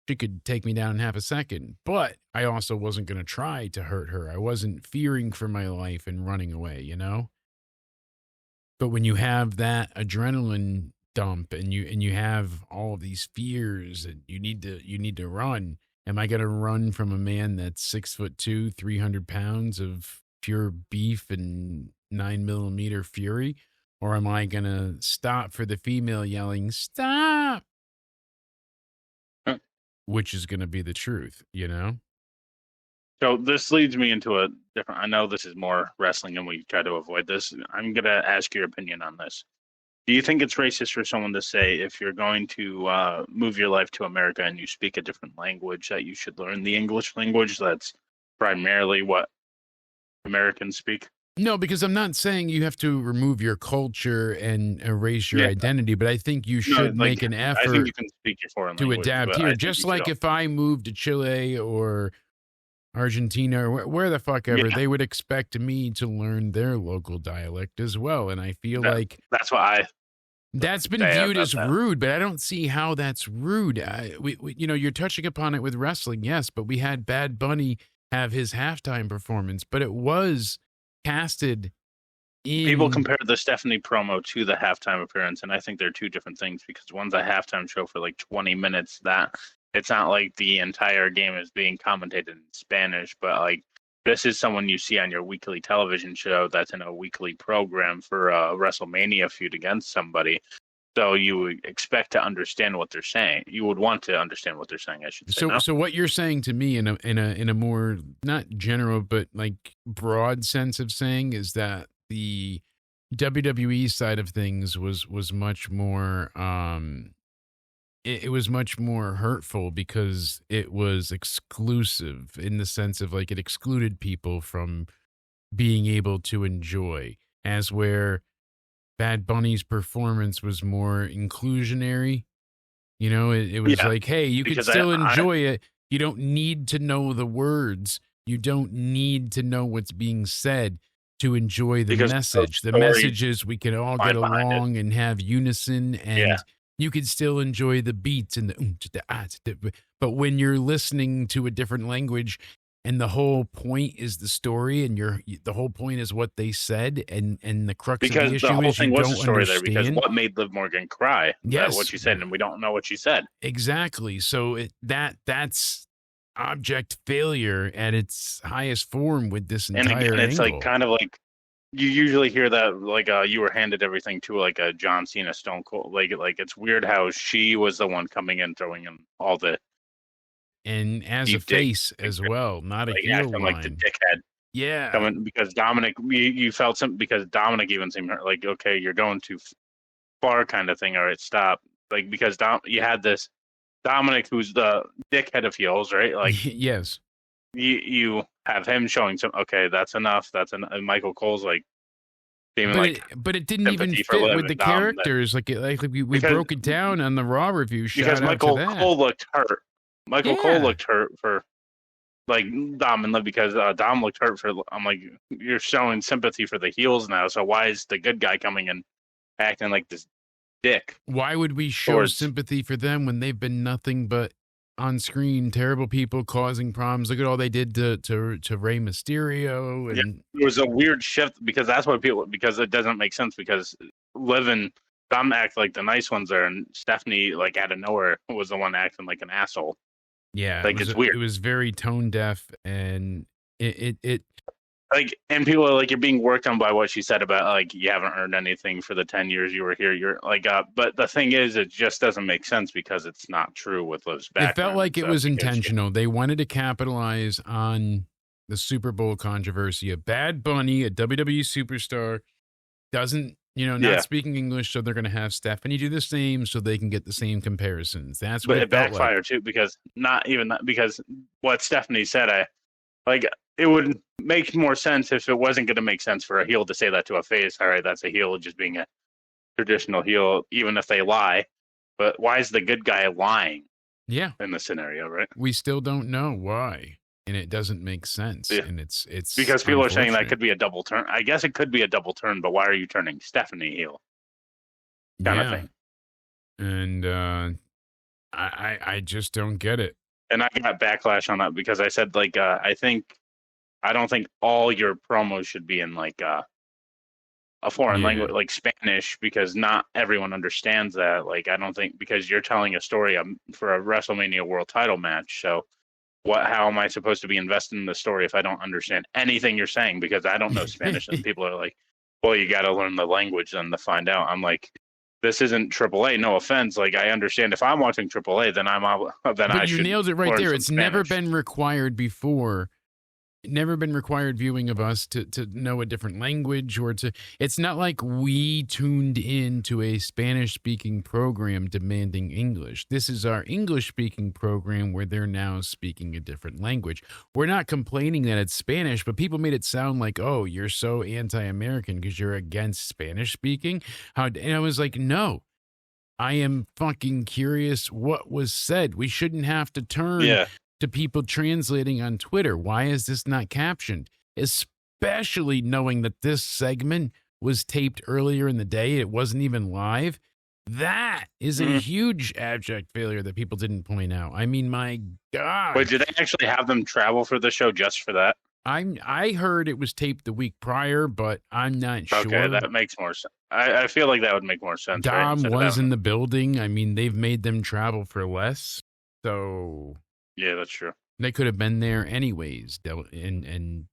She could take me down in half a second. But I also wasn't going to try to hurt her. I wasn't fearing for my life and running away, But when you have that adrenaline dump and you have all of these fears and you need to run. Am I going to run from a man that's 6'2", 300 pounds of pure beef and 9mm fury? Or am I going to stop for the female yelling, stop? Which is going to be the truth, So this leads me into a different, I know this is more wrestling and we try to avoid this. I'm going to ask your opinion on this. Do you think it's racist for someone to say, if you're going to move your life to America and you speak a different language, that you should learn the English language? That's primarily what Americans speak. No, because I'm not saying you have to remove your culture and erase your identity, but I think you should make an effort. I think you can speak your foreign language, adapt here. Just like if I moved to Chile or Argentina or where the fuck ever, they would expect me to learn their local dialect as well. And I feel like that's been viewed as rude, but I don't see how that's rude. You're touching upon it with wrestling, yes, but we had Bad Bunny have his halftime performance, but it was casted in... People compare the Stephanie promo to the halftime appearance, and I think they're two different things, because one's a halftime show for like 20 minutes. That it's not like the entire game is being commentated in Spanish, but like this is someone you see on your weekly television show that's in a weekly program for a WrestleMania feud against somebody. So you would expect to understand what they're saying. You would want to understand what they're saying, I should say. So what you're saying to me in a more not general but like broad sense of saying is that the WWE side of things was much more it was much more hurtful because it was exclusive in the sense of like it excluded people from being able to enjoy, as where Bad Bunny's performance was more inclusionary. It was like, hey, you can still enjoy it. You don't need to know the words. You don't need to know what's being said to enjoy the message. The message is we can all get along and have unison, and you can still enjoy the beats and the but when you're listening to a different language and the whole point is the story and the whole point is what they said and the crux of the issue the whole is thing you was don't the story understand. There, because what made Liv Morgan cry? Yes. What she said, and we don't know what she said. Exactly. So that's object failure at its highest form with this entire and it's angle. like kind of like you usually hear that like you were handed everything to like a John Cena Stone Cold. Like it's weird how she was the one coming in throwing in all the and as a face as well, not a heel line. Like the dickhead. Yeah. Coming because Dominic, you felt something because Dominic even seemed like, okay, you're going too far kind of thing. All right, stop. Like, because you had this Dominic who's the dickhead of heels, right? Like, yes. You have him showing some, okay, that's enough. That's enough. And Michael Cole's like, but it didn't even fit with the characters. Like we broke it down on the Raw review. Because Michael Cole looked hurt. Michael Cole looked hurt for like Dom and Liv because Dom looked hurt for. I'm like, you're showing sympathy for the heels now. So why is the good guy coming and acting like this dick? Why would we show sympathy for them when they've been nothing but on screen terrible people causing problems? Look at all they did to Rey Mysterio. And it was a weird shift because that's what because it doesn't make sense because Liv and Dom act like the nice ones there, and Stephanie like out of nowhere was the one acting like an asshole. Yeah, like it's weird. It was very tone deaf, and it like, and people are like, you're being worked on by what she said about like you haven't earned anything for the 10 years you were here. You're like, but the thing is, it just doesn't make sense because it's not true with Liv's background. It felt like it was intentional. They wanted to capitalize on the Super Bowl controversy. A Bad Bunny, a WWE superstar, doesn't. Not speaking English, so they're going to have Stephanie do the same so they can get the same comparisons. That's what it backfired like. too, because not even that, because what Stephanie said, it would make more sense if it wasn't going to make sense for a heel to say that to a face. All right, that's a heel just being a traditional heel, even if they lie. But why is the good guy lying? Yeah, in the scenario, right? We still don't know why. And it doesn't make sense. Yeah. And it's because people are saying that could be a double turn. I guess it could be a double turn, but why are you turning Stephanie heel? Kind of thing. And I just don't get it. And I got backlash on that because I said I don't think all your promos should be in like a foreign language like Spanish, because not everyone understands that. Like, I don't think, because you're telling a story for a WrestleMania world title match, so how am I supposed to be invested in the story if I don't understand anything you're saying? Because I don't know Spanish. And people are like, well, you got to learn the language then to find out. I'm like, this isn't AAA. No offense. Like, I understand if I'm watching AAA, then I should. You nailed it right there. It's Spanish. Never been required before. Never been required viewing of us to know a different language it's not like we tuned into a Spanish speaking program demanding English. This is our English speaking program where they're now speaking a different language. We're not complaining that it's Spanish, but people made it sound like, oh, you're so anti-American because you're against Spanish speaking. And I was like, no, I am fucking curious what was said. We shouldn't have to turn to people translating on Twitter. Why is this not captioned? Especially knowing that this segment was taped earlier in the day. It wasn't even live. That is a huge abject failure that people didn't point out. I mean, my God. Wait, did they actually have them travel for the show just for that? I heard it was taped the week prior, but I'm not sure. Okay, that makes more sense. I feel like that would make more sense. Dom was in the building. I mean, they've made them travel for less. So... yeah, that's true. They could have been there anyways, and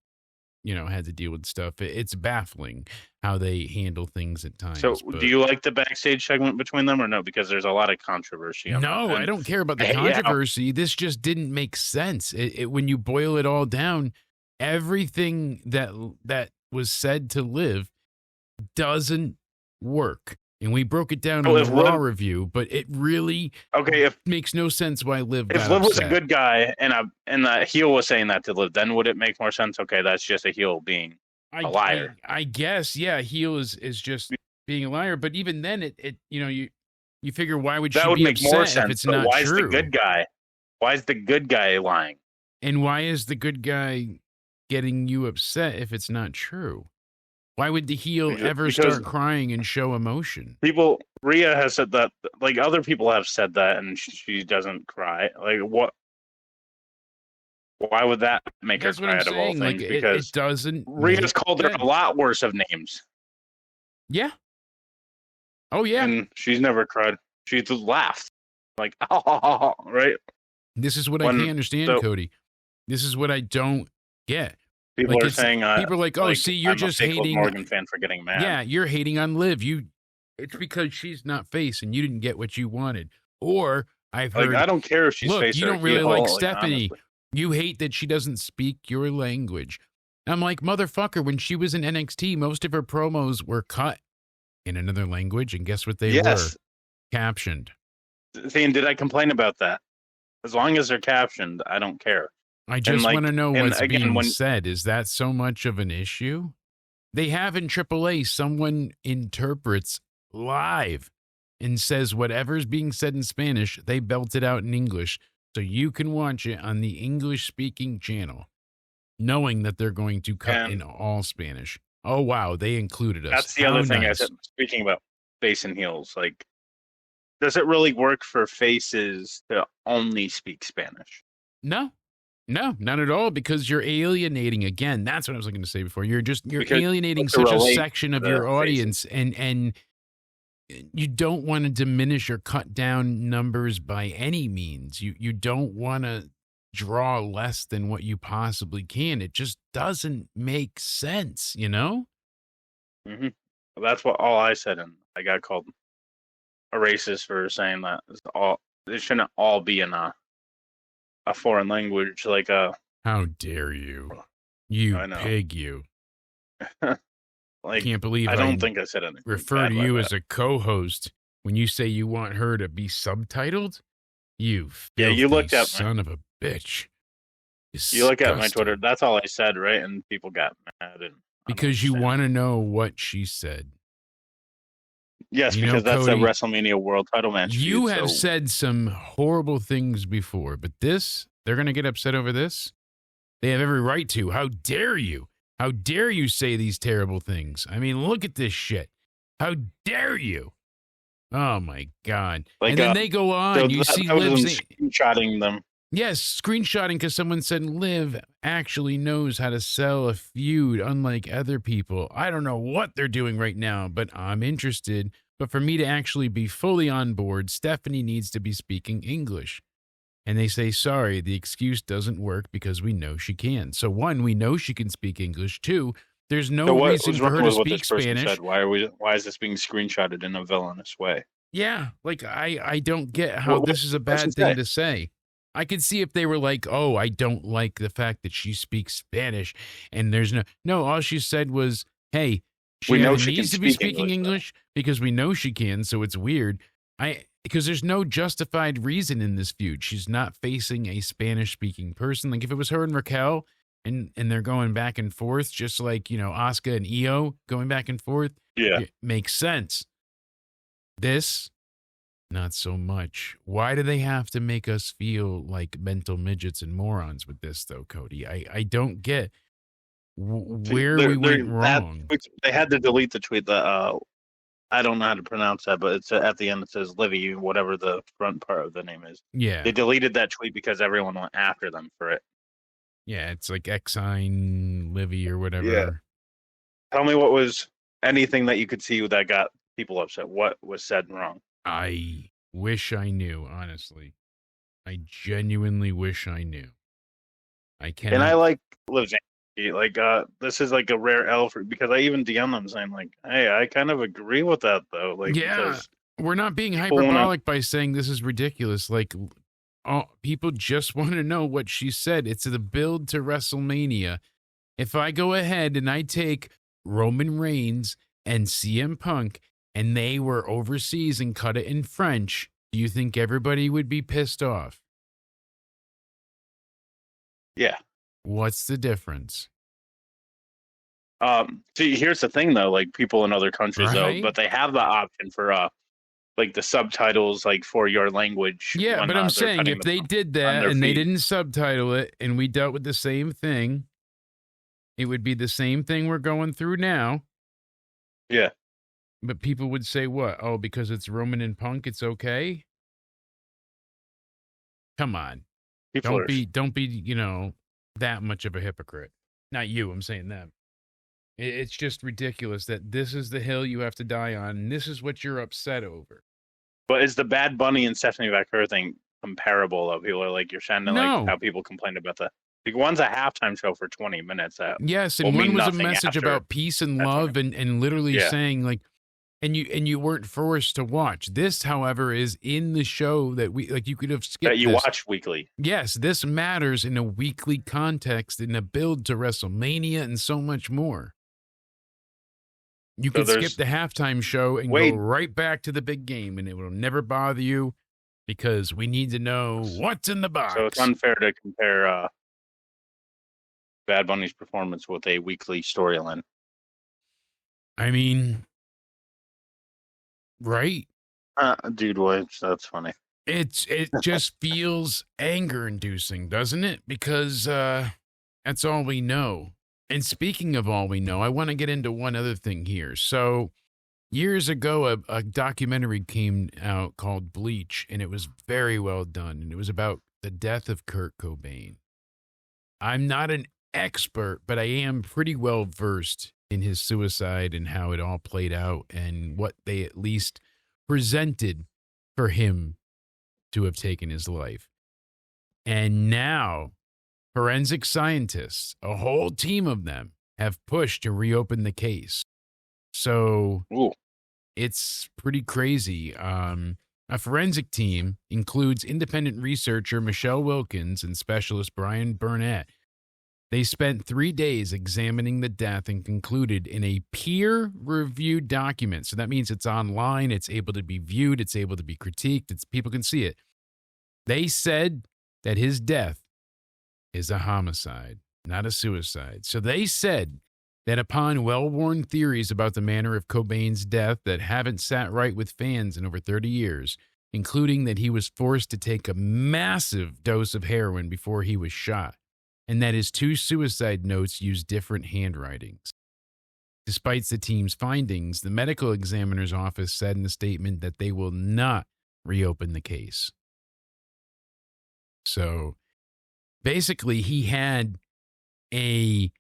had to deal with stuff. It's baffling how they handle things at times. So, do you like the backstage segment between them or no? Because there's a lot of controversy. No, I don't care about the controversy. Yeah. This just didn't make sense. When you boil it all down, everything that was said to Liv doesn't work. And we broke it down in the Raw review, but it really makes no sense why Liv got upset. If Liv was a good guy and the heel was saying that to Liv, then would it make more sense? Okay, that's just a heel being a liar. I guess, yeah, heel is just being a liar. But even then, you figure why would she be upset more sense, if it's not why true? Why is the good guy lying? And why is the good guy getting you upset if it's not true? Why would the heel ever start crying and show emotion? Rhea has said that, like other people have said that, and she doesn't cry. Like what? Why would that make her cry out of all things? Like, because it doesn't. Rhea's called her a lot worse of names. Yeah. Oh yeah. And she's never cried. She's laughed. Like, oh, right. This is what I can't understand, Cody. This is what I don't get. People are saying, people are like, oh, see, you're I'm just a fake hating Morgan fan for getting mad. Yeah, you're hating on Liv. It's because she's not face and you didn't get what you wanted. Or I've heard, I don't care if she's face. You or don't really like Stephanie. Honestly. You hate that she doesn't speak your language. I'm like, motherfucker, when she was in NXT, most of her promos were cut in another language, and guess what they were? Captioned. See, and did I complain about that? As long as they're captioned, I don't care. I just want to know what's being said. Is that so much of an issue? They have in AAA, someone interprets live and says whatever's being said in Spanish, they belt it out in English. So you can watch it on the English-speaking channel, knowing that they're going to cut in all Spanish. Oh, wow, they included us. That's the other thing I said, speaking about face and heels. Like, does it really work for faces to only speak Spanish? No, not at all, because you're alienating, again, that's what I was looking to say before. You're alienating such a section of your audience, and you don't want to diminish or cut down numbers by any means. You don't want to draw less than what you possibly can. It just doesn't make sense, you know? Mm-hmm. Well, that's what all I said, and I got called a racist for saying that. It shouldn't all be in a foreign language, like a. How dare you? You pig, you. Like, can't believe I don't think I said anything. Refer to you as a co-host when you say you want her to be subtitled. You you looked at son of a bitch. Disgusting. You look at my Twitter. That's all I said, right? And people got mad. Because you want to know what she said. Yes, because that's Cody, a WrestleMania World Title match. You have said some horrible things before, but they're going to get upset over this. They have every right to. How dare you? How dare you say these terrible things? I mean, look at this shit. How dare you? Oh, my God. And then they go on. You see Liv screenshotting them. Yes, screenshotting because someone said Liv actually knows how to sell a feud, unlike other people. I don't know what they're doing right now, but I'm interested. But for me to actually be fully on board, Stephanie needs to be speaking English. And they say, sorry, the excuse doesn't work because we know she can. So one, we know she can speak English. Two, there's no reason for her to speak Spanish. Why is this being screenshotted in a villainous way? Yeah, like I don't get how this is a bad thing to say. I could see if they were like, oh, I don't like the fact that she speaks Spanish. And there's no, all she said was, hey, she needs to be speaking English because we know she can. So it's weird. Because there's no justified reason in this feud. She's not facing a Spanish-speaking person. Like if it was her and Raquel and they're going back and forth, just like, Asuka and Io going back and forth, it makes sense. This, not so much. Why do they have to make us feel like mental midgets and morons with this, though, Cody? I don't get where we went wrong. They had to delete the tweet that I don't know how to pronounce that, but it's at the end it says Livy, whatever the front part of the name is. Yeah. They deleted that tweet because everyone went after them for it. Yeah, it's like Exine Livy or whatever. Yeah. Tell me what was anything that you could see that got people upset. What was said wrong? I wish I knew, honestly. I genuinely wish I knew. I can't. And I like Liv. Like, this is like a rare L because I even DM them saying like, hey, I kind of agree with that though. Like, yeah, we're not being hyperbolic by saying this is ridiculous. Like, people just want to know what she said. It's the build to WrestleMania. If I go ahead and I take Roman Reigns and CM Punk and they were overseas and cut it in French, do you think everybody would be pissed off? Yeah. What's the difference? See, here's the thing though, like people in other countries though, but they have the option for like the subtitles like for your language. Yeah, but I'm saying if they did that and they didn't subtitle it and we dealt with the same thing, it would be the same thing we're going through now. Yeah. But people would say what? Oh, because it's Roman and Punk, it's okay? Come on. Don't be, that much of a hypocrite. Not you, I'm saying them. It's just ridiculous that this is the hill you have to die on, and this is what you're upset over. But is the Bad Bunny and Stephanie Vaquer thing comparable. Though people are like, you're sounding No. like how people complained about the. Like, one's a halftime show for 20 minutes. That yes, and will one mean was a nothing message after about peace and that love, 20. and literally Yeah. saying like, and you weren't forced to watch. This, however, is in the show that we like. You could have skipped that you this. watch weekly. Yes, this matters in a weekly context, in a build to WrestleMania, and so much more. You could skip the halftime show and go right back to the big game, and it will never bother you because we need to know what's in the box. So it's unfair to compare Bad Bunny's performance with a weekly storyline. I mean, right? Dude, that's funny. It just feels anger-inducing, doesn't it? Because that's all we know. And speaking of all we know, I want to get into one other thing here. So years ago, a documentary came out called Bleach, and it was very well done. And it was about the death of Kurt Cobain. I'm not an expert, but I am pretty well versed in his suicide and how it all played out and what they at least presented for him to have taken his life. And now forensic scientists, a whole team of them, have pushed to reopen the case. So it's pretty crazy. A forensic team includes independent researcher Michelle Wilkins and specialist Brian Burnett. They spent 3 days examining the death and concluded in a peer-reviewed document. So that means it's online, it's able to be viewed, it's able to be critiqued, people can see it. They said that his death is a homicide, not a suicide. So they said that upon well-worn theories about the manner of Cobain's death that haven't sat right with fans in over 30 years, including that he was forced to take a massive dose of heroin before he was shot, and that his 2 suicide notes used different handwritings. Despite the team's findings, the medical examiner's office said in a statement that they will not reopen the case. So basically, he had a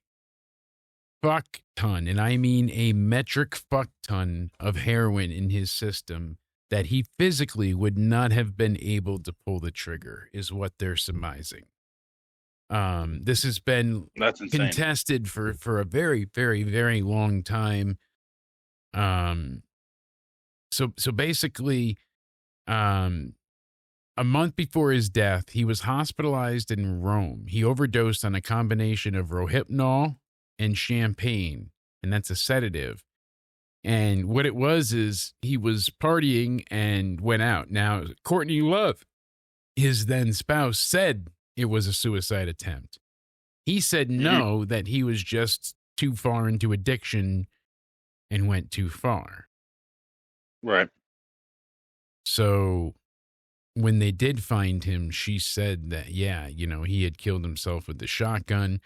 fuck ton, and I mean a metric fuck ton of heroin in his system that he physically would not have been able to pull the trigger, is what they're surmising. This has been contested for a very, very, very long time. So basically, a month before his death, he was hospitalized in Rome. He overdosed on a combination of Rohypnol and champagne, and that's a sedative. And what it was is he was partying and went out. Now, Courtney Love, his then spouse, said it was a suicide attempt. He said no, that he was just too far into addiction and went too far. Right. So when they did find him, she said that, yeah, he had killed himself with the shotgun.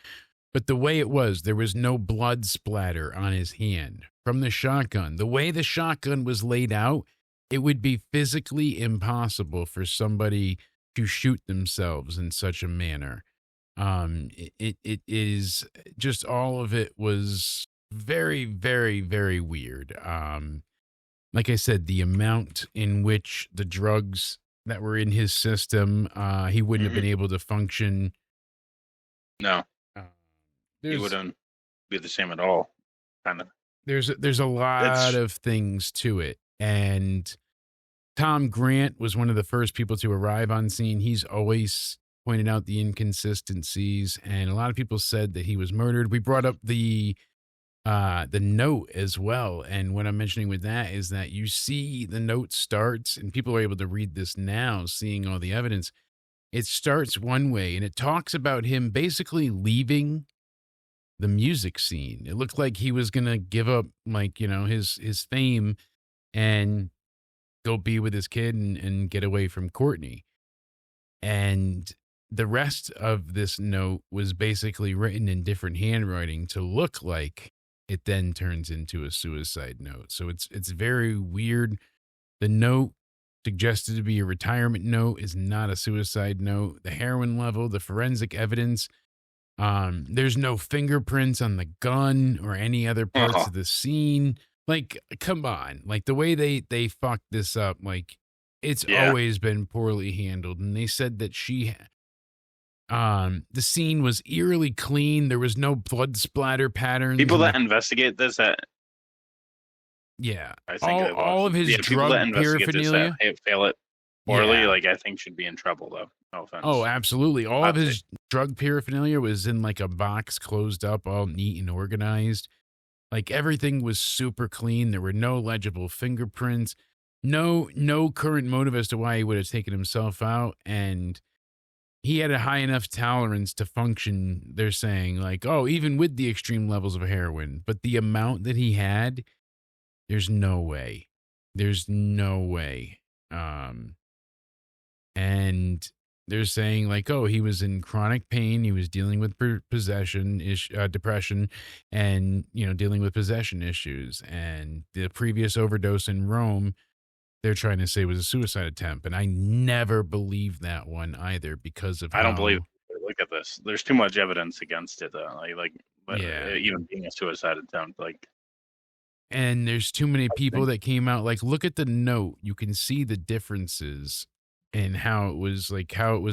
But the way it was, there was no blood splatter on his hand from the shotgun. The way the shotgun was laid out, it would be physically impossible for somebody to shoot themselves in such a manner. It is just, all of it was very, very, very weird. Like I said, the amount in which the drugs that were in his system, he wouldn't have been able to function. No. He wouldn't be the same at all, kind of. There's a lot of things to it. And Tom Grant was one of the first people to arrive on scene. He's always pointed out the inconsistencies, and a lot of people said that he was murdered. We brought up the note as well. And what I'm mentioning with that is that you see the note starts, and people are able to read this now, seeing all the evidence. It starts one way, and it talks about him basically leaving the music scene. It looked like he was going to give up, his fame and go be with his kid and get away from Courtney. And the rest of this note was basically written in different handwriting to look like it then turns into a suicide note. So it's very weird. The note suggested to be a retirement note is not a suicide note. The heroin level, the forensic evidence, there's no fingerprints on the gun or any other parts of the scene. Like, come on. Like, the way they fucked this up, like, it's always been poorly handled. And they said that the scene was eerily clean. There was no blood splatter patterns. People that investigate this, I think all of his drug paraphernalia fail it poorly. Like, I think should be in trouble though. No offense. Oh, absolutely. All of his drug paraphernalia was in like a box closed up, all neat and organized. Like everything was super clean. There were no legible fingerprints, no current motive as to why he would have taken himself out. And he had a high enough tolerance to function. They're saying like, oh, even with the extreme levels of heroin, but the amount that he had, there's no way. There's no way. And they're saying like, oh, he was in chronic pain. He was dealing with depression, and dealing with possession issues. And the previous overdose in Rome, they're trying to say was a suicide attempt, and I never believed that one either because of. I don't believe. Look at this. There's too much evidence against it though. Even being a suicide attempt, like. And there's too many people that came out. Like, look at the note. You can see the differences. And how it was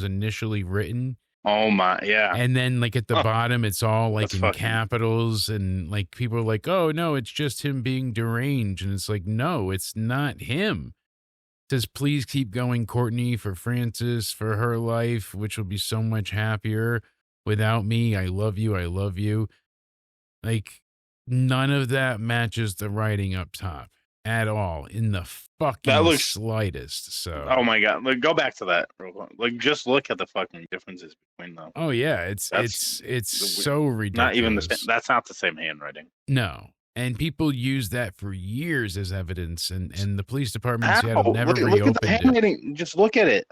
initially written. Oh my, yeah. And then like at the bottom, it's all like in capitals, and like people are like, oh no, it's just him being deranged. And it's like, no, it's not him. It says, please keep going, Courtney, for Frances, for her life, which will be so much happier without me. I love you. I love you. Like none of that matches the writing up top at all in the fucking slightest. So oh my god, like go back to that real quick. Like just look at the fucking differences between them. Oh yeah, it's so ridiculous. Not even the same. That's not the same handwriting. No. And people use that for years as evidence, and the police department in Seattle never reopened look at the handwriting. Just look at it.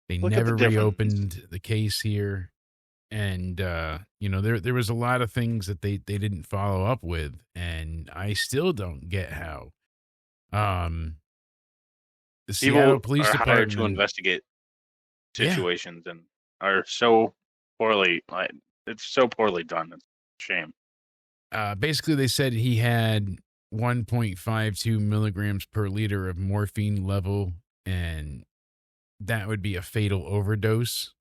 They never reopened the case here. And there was a lot of things that they didn't follow up with, and I still don't get how. The Seattle Police are Department hired to investigate situations and are so poorly, like it's so poorly done. It's a shame. Basically, they said he had 1.52 milligrams per liter of morphine level, and that would be a fatal overdose.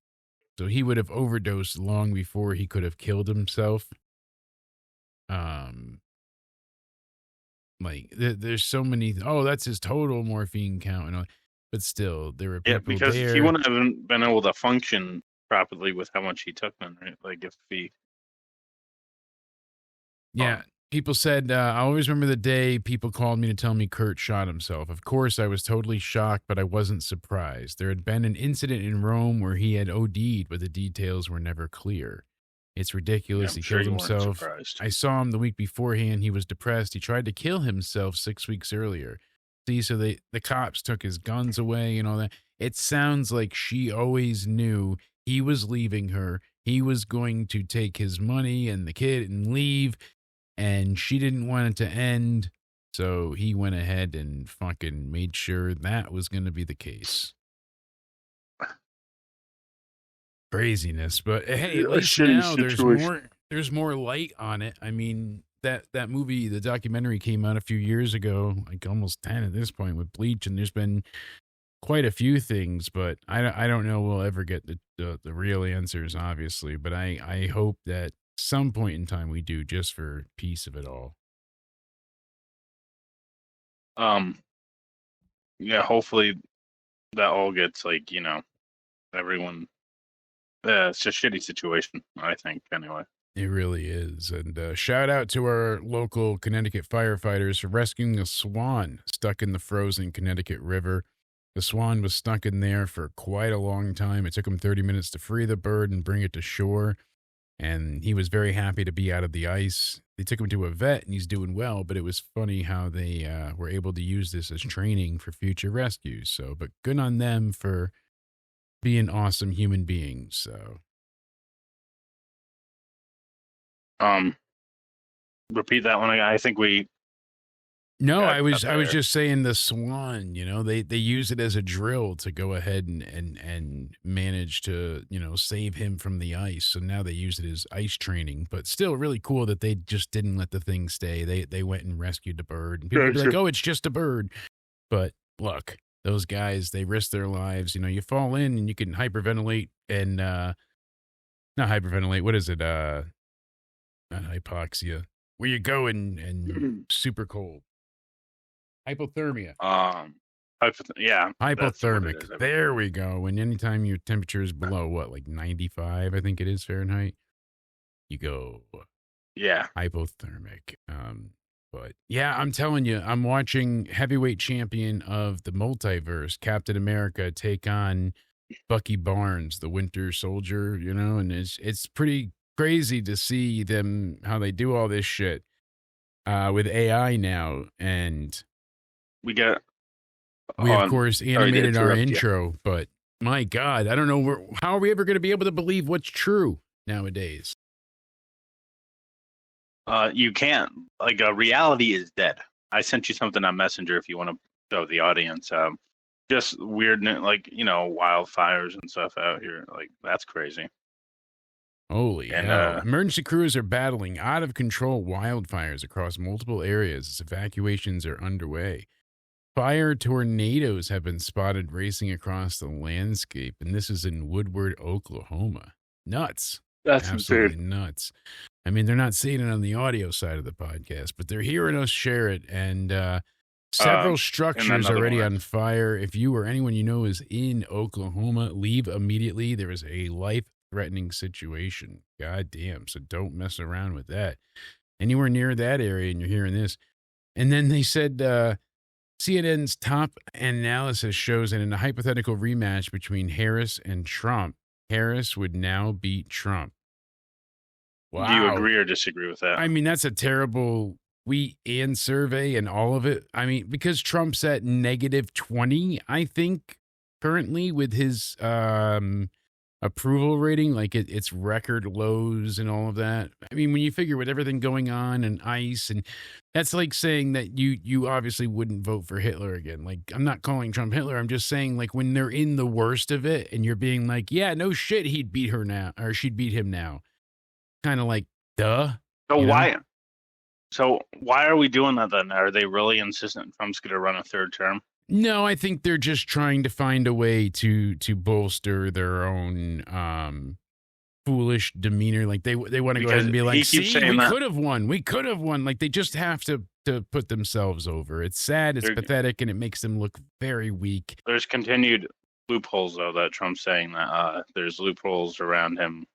So he would have overdosed long before he could have killed himself. There's so many. Oh, that's his total morphine count, and all, but still, there were people because there. He wouldn't have been able to function properly with how much he took, then, right? Like if he. Yeah, people said, I always remember the day people called me to tell me Kurt shot himself. Of course, I was totally shocked, but I wasn't surprised. There had been an incident in Rome where he had OD'd, but the details were never clear. It's ridiculous. He killed himself. I saw him the week beforehand. He was depressed. He tried to kill himself 6 weeks earlier. See, so the cops took his guns away and all that. It sounds like she always knew he was leaving her. He was going to take his money and the kid and leave. And she didn't want it to end, so he went ahead and fucking made sure that was going to be the case. Craziness, but hey, at least now there's more light on it. I mean, that movie, the documentary came out a few years ago, like almost 10 at this point with Bleach, and there's been quite a few things, but I don't know we'll ever get the real answers, obviously, but I hope that some point in time we do, just for peace of it all. Yeah, hopefully that all gets everyone. It's a shitty situation, I think, anyway. It really is. And shout out to our local Connecticut firefighters for rescuing a swan stuck in the frozen Connecticut River. The swan was stuck in there for quite a long time. It took them 30 minutes to free the bird and bring it to shore. And he was very happy to be out of the ice. They took him to a vet, and he's doing well. But it was funny how they were able to use this as training for future rescues. So, but good on them for being awesome human beings. So, repeat that one again. I think we. No, I was just saying the swan, they use it as a drill to go ahead and manage to, save him from the ice. So now they use it as ice training, but still really cool that they just didn't let the thing stay. They went and rescued the bird, and people would be like, oh, it's just a bird. But look, those guys, they risk their lives. You know, you fall in and you can hyperventilate and not hyperventilate. What is it? Not hypoxia. Where you go and super cold. Hypothermia. Yeah. Hypothermic. There we go. And anytime your temperature is below what, like 95, I think it is Fahrenheit, you go hypothermic. But yeah, I'm telling you, I'm watching heavyweight champion of the multiverse, Captain America, take on Bucky Barnes, the Winter Soldier, you know, and it's pretty crazy to see them, how they do all this shit with AI now. And we of course animated our intro, but my God, I don't know, how are we ever going to be able to believe what's true nowadays? You can't. Like, reality is dead. I sent you something on Messenger if you want to show the audience. Just weird, like, you know, wildfires and stuff out here. Like, that's crazy. Holy hell. Emergency crews are battling out of control wildfires across multiple areas as evacuations are underway. Fire tornadoes have been spotted racing across the landscape, and this is in Woodward, Oklahoma. Nuts. That's absolutely insane. Nuts. I mean, they're not seeing it on the audio side of the podcast, but they're hearing us share it. And several structures already on fire. If you or anyone you know is in Oklahoma, leave immediately. There is a life-threatening situation. God damn. So don't mess around with that. Anywhere near that area and you're hearing this. And then they said CNN's top analysis shows that in a hypothetical rematch between Harris and Trump, Harris would now beat Trump. Wow. Do you agree or disagree with that? I mean, that's a terrible tweet and survey and all of it. I mean, because Trump's at -20, I think, currently with his approval rating, like it's record lows and all of that. I mean, when you figure with everything going on and ICE, and that's like saying that you obviously wouldn't vote for Hitler again. Like, I'm not calling Trump Hitler. I'm just saying, like, when they're in the worst of it and you're being like, yeah, no shit, he'd beat her now, or she'd beat him now. Kind of like, duh. So why are we doing that then? Are they really insistent Trump's going to run a third term? No, I think they're just trying to find a way to bolster their own foolish demeanor. Like they want to go ahead and be like, see, we could have won. We could have won. Like, they just have to put themselves over. It's sad, it's pathetic, and it makes them look very weak. There's continued loopholes, though, that Trump's saying that there's loopholes around him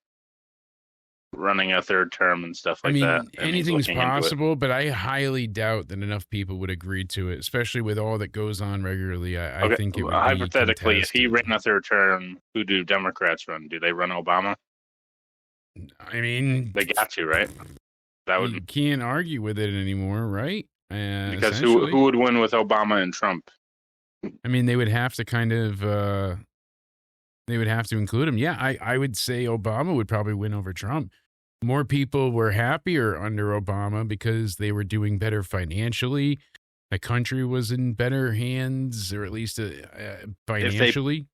running a third term and stuff like that. Anything's possible, but I highly doubt that enough people would agree to it, especially with all that goes on regularly. I think it would hypothetically, be if he ran a third term, who do Democrats run? Do they run Obama? I mean, they got to, right? You can't argue with it anymore, right? Because who would win with Obama and Trump? I mean, they would have to kind of they would have to include him. Yeah, I would say Obama would probably win over Trump. More people were happier under Obama because they were doing better financially. The country was in better hands, or at least financially.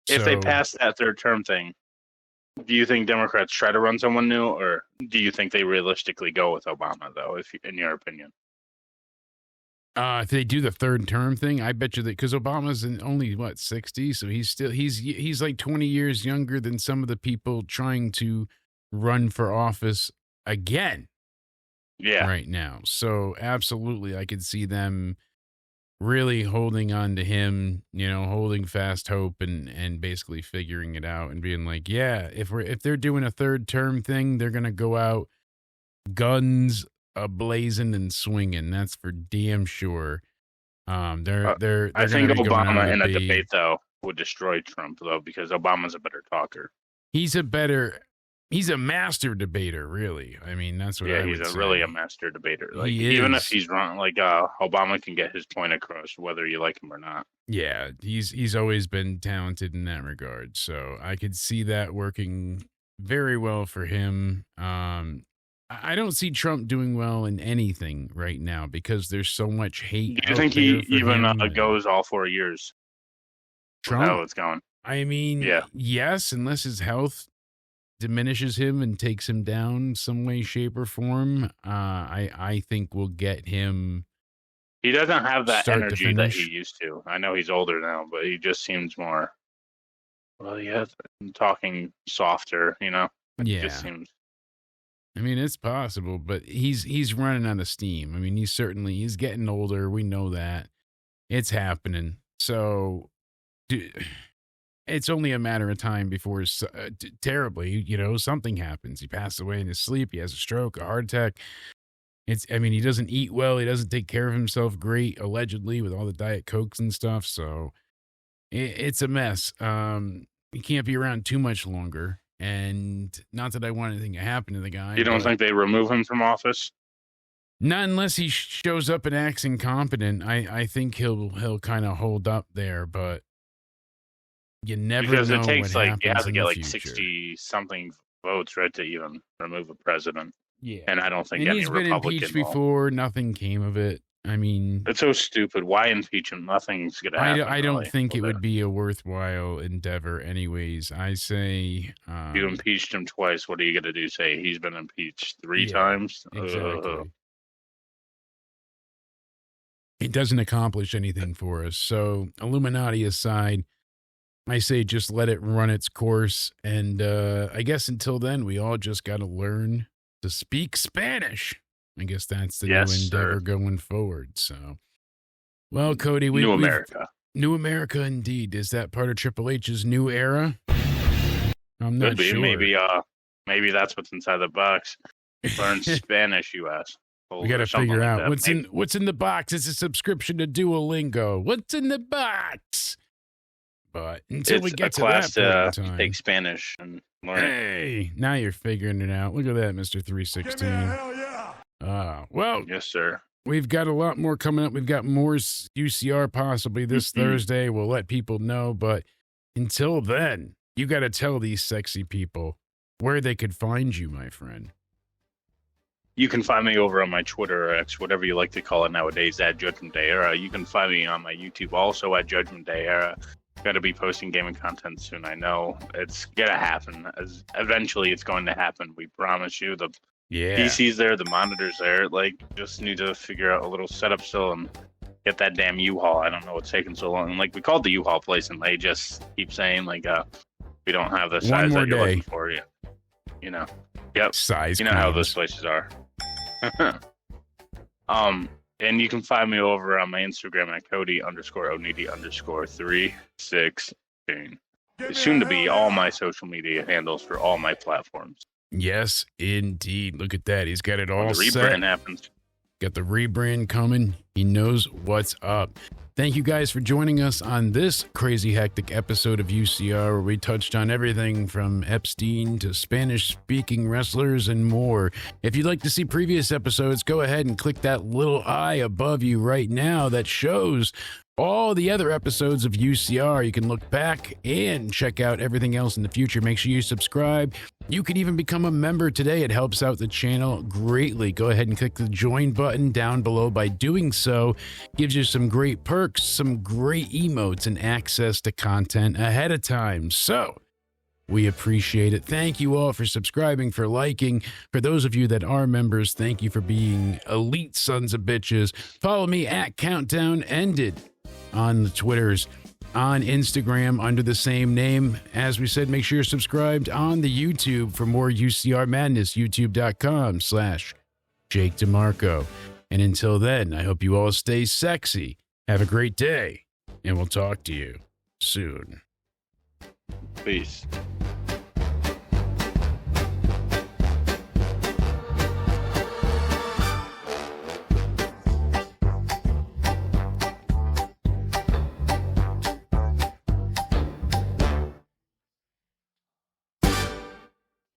If they pass that third term thing, do you think Democrats try to run someone new, or do you think they realistically go with Obama, though, in your opinion? If they do the third term thing, I bet you that, because Obama's only 60, so he's like 20 years younger than some of the people trying to run for office again. Yeah. Right now. So absolutely, I could see them really holding on to him, holding fast hope and basically figuring it out and being like, yeah, if they're doing a third term thing, they're going to go out guns a-blazing and swinging. That's for damn sure. I think Obama in a debate, though, would destroy Trump, though, because Obama's a better talker. He's a master debater, really. I mean, that's what I would say. He's really a master debater. Like, even if he's wrong, like Obama can get his point across, whether you like him or not. Yeah, he's always been talented in that regard. So I could see that working very well for him. I don't see Trump doing well in anything right now because there's so much hate. Do you think he even goes all 4 years? Trump? How it's going? I mean, yes, unless his health diminishes him and takes him down some way, shape, or form. I think we'll get him He doesn't have that Start to energy that finish. he used to. I know he's older now, but he just seems more. Well, yeah, talking softer. You know. It Yeah. just seems. I mean, it's possible, but he's running out of steam. I mean, he's getting older. We know that. It's happening. So it's only a matter of time before terribly, you know, something happens. He passes away in his sleep. He has a stroke, a heart attack. I mean, he doesn't eat well. He doesn't take care of himself great, allegedly, with all the Diet Cokes and stuff. So it's a mess. He can't be around too much longer. And not that I want anything to happen to the guy. You don't think they remove him from office? Not unless he shows up and acts incompetent. I think he'll kind of hold up there, but you never know. Because it takes what you have to get like future. 60 something votes, right, to even remove a president. Yeah, and I don't think and any he's been Republican impeached before. Nothing came of it. I mean, it's so stupid. Why impeach him? Nothing's gonna happen. I don't think it would be a worthwhile endeavor. Anyways, I say you impeached him twice. What are you gonna do? Say he's been impeached 3 times? Exactly. It doesn't accomplish anything for us. So, Illuminati aside, I say just let it run its course. And I guess until then, we all just got to learn to speak Spanish. I guess that's the new endeavor going forward. So, well, Cody, New America. New America, indeed. Is that part of Triple H's new era? I'm not Could be. sure. Maybe that's what's inside the box. Learn Spanish, U.S. We got to figure out what's in the box. It's a subscription to Duolingo. What's in the box? But until we get to that point in time, take Spanish and learn. Hey, now you're figuring it out. Look at that, Mr. 316. Hell yeah. Well, yes, sir. We've got a lot more coming up. We've got more UCR possibly this Thursday. We'll let people know. But until then, you got to tell these sexy people where they could find you, my friend. You can find me over on my Twitter or X, whatever you like to call it nowadays, at Judgment Day Era. You can find me on my YouTube also at Judgment Day Era. Got to be posting gaming content soon. I know it's gonna happen. Eventually, it's going to happen. We promise you. The PC's there, the monitor's there. Like, just need to figure out a little setup still and get that damn U-Haul. I don't know what's taking so long. Like, we called the U-Haul place and they just keep saying we don't have the size that you're looking for. You know. Yep. Size. You know how those places are. And you can find me over on my Instagram at Cody_Onidi_316. Soon to be all my social media handles for all my platforms. Yes, indeed. Look at that. He's got it all set. The rebrand happens. Got the rebrand coming. He knows what's up. Thank you guys for joining us on this crazy hectic episode of UCR, where we touched on everything from Epstein to Spanish-speaking wrestlers and more. If you'd like to see previous episodes, go ahead and click that little eye above you right now that shows all the other episodes of UCR. You can look back and check out everything else in the future. Make sure you subscribe. You can even become a member today. It helps out the channel greatly. Go ahead and click the join button down below. By doing so, gives you some great perks, some great emotes, and access to content ahead of time. So we appreciate it. Thank you all for subscribing, for liking. For those of you that are members, thank you for being elite sons of bitches. Follow me at Countdown Ended on the Twitters, on Instagram under the same name. As we said, make sure you're subscribed on the YouTube for more UCR madness, youtube.com/Jake DeMarco. And until then, I hope you all stay sexy. Have a great day, and we'll talk to you soon. Peace.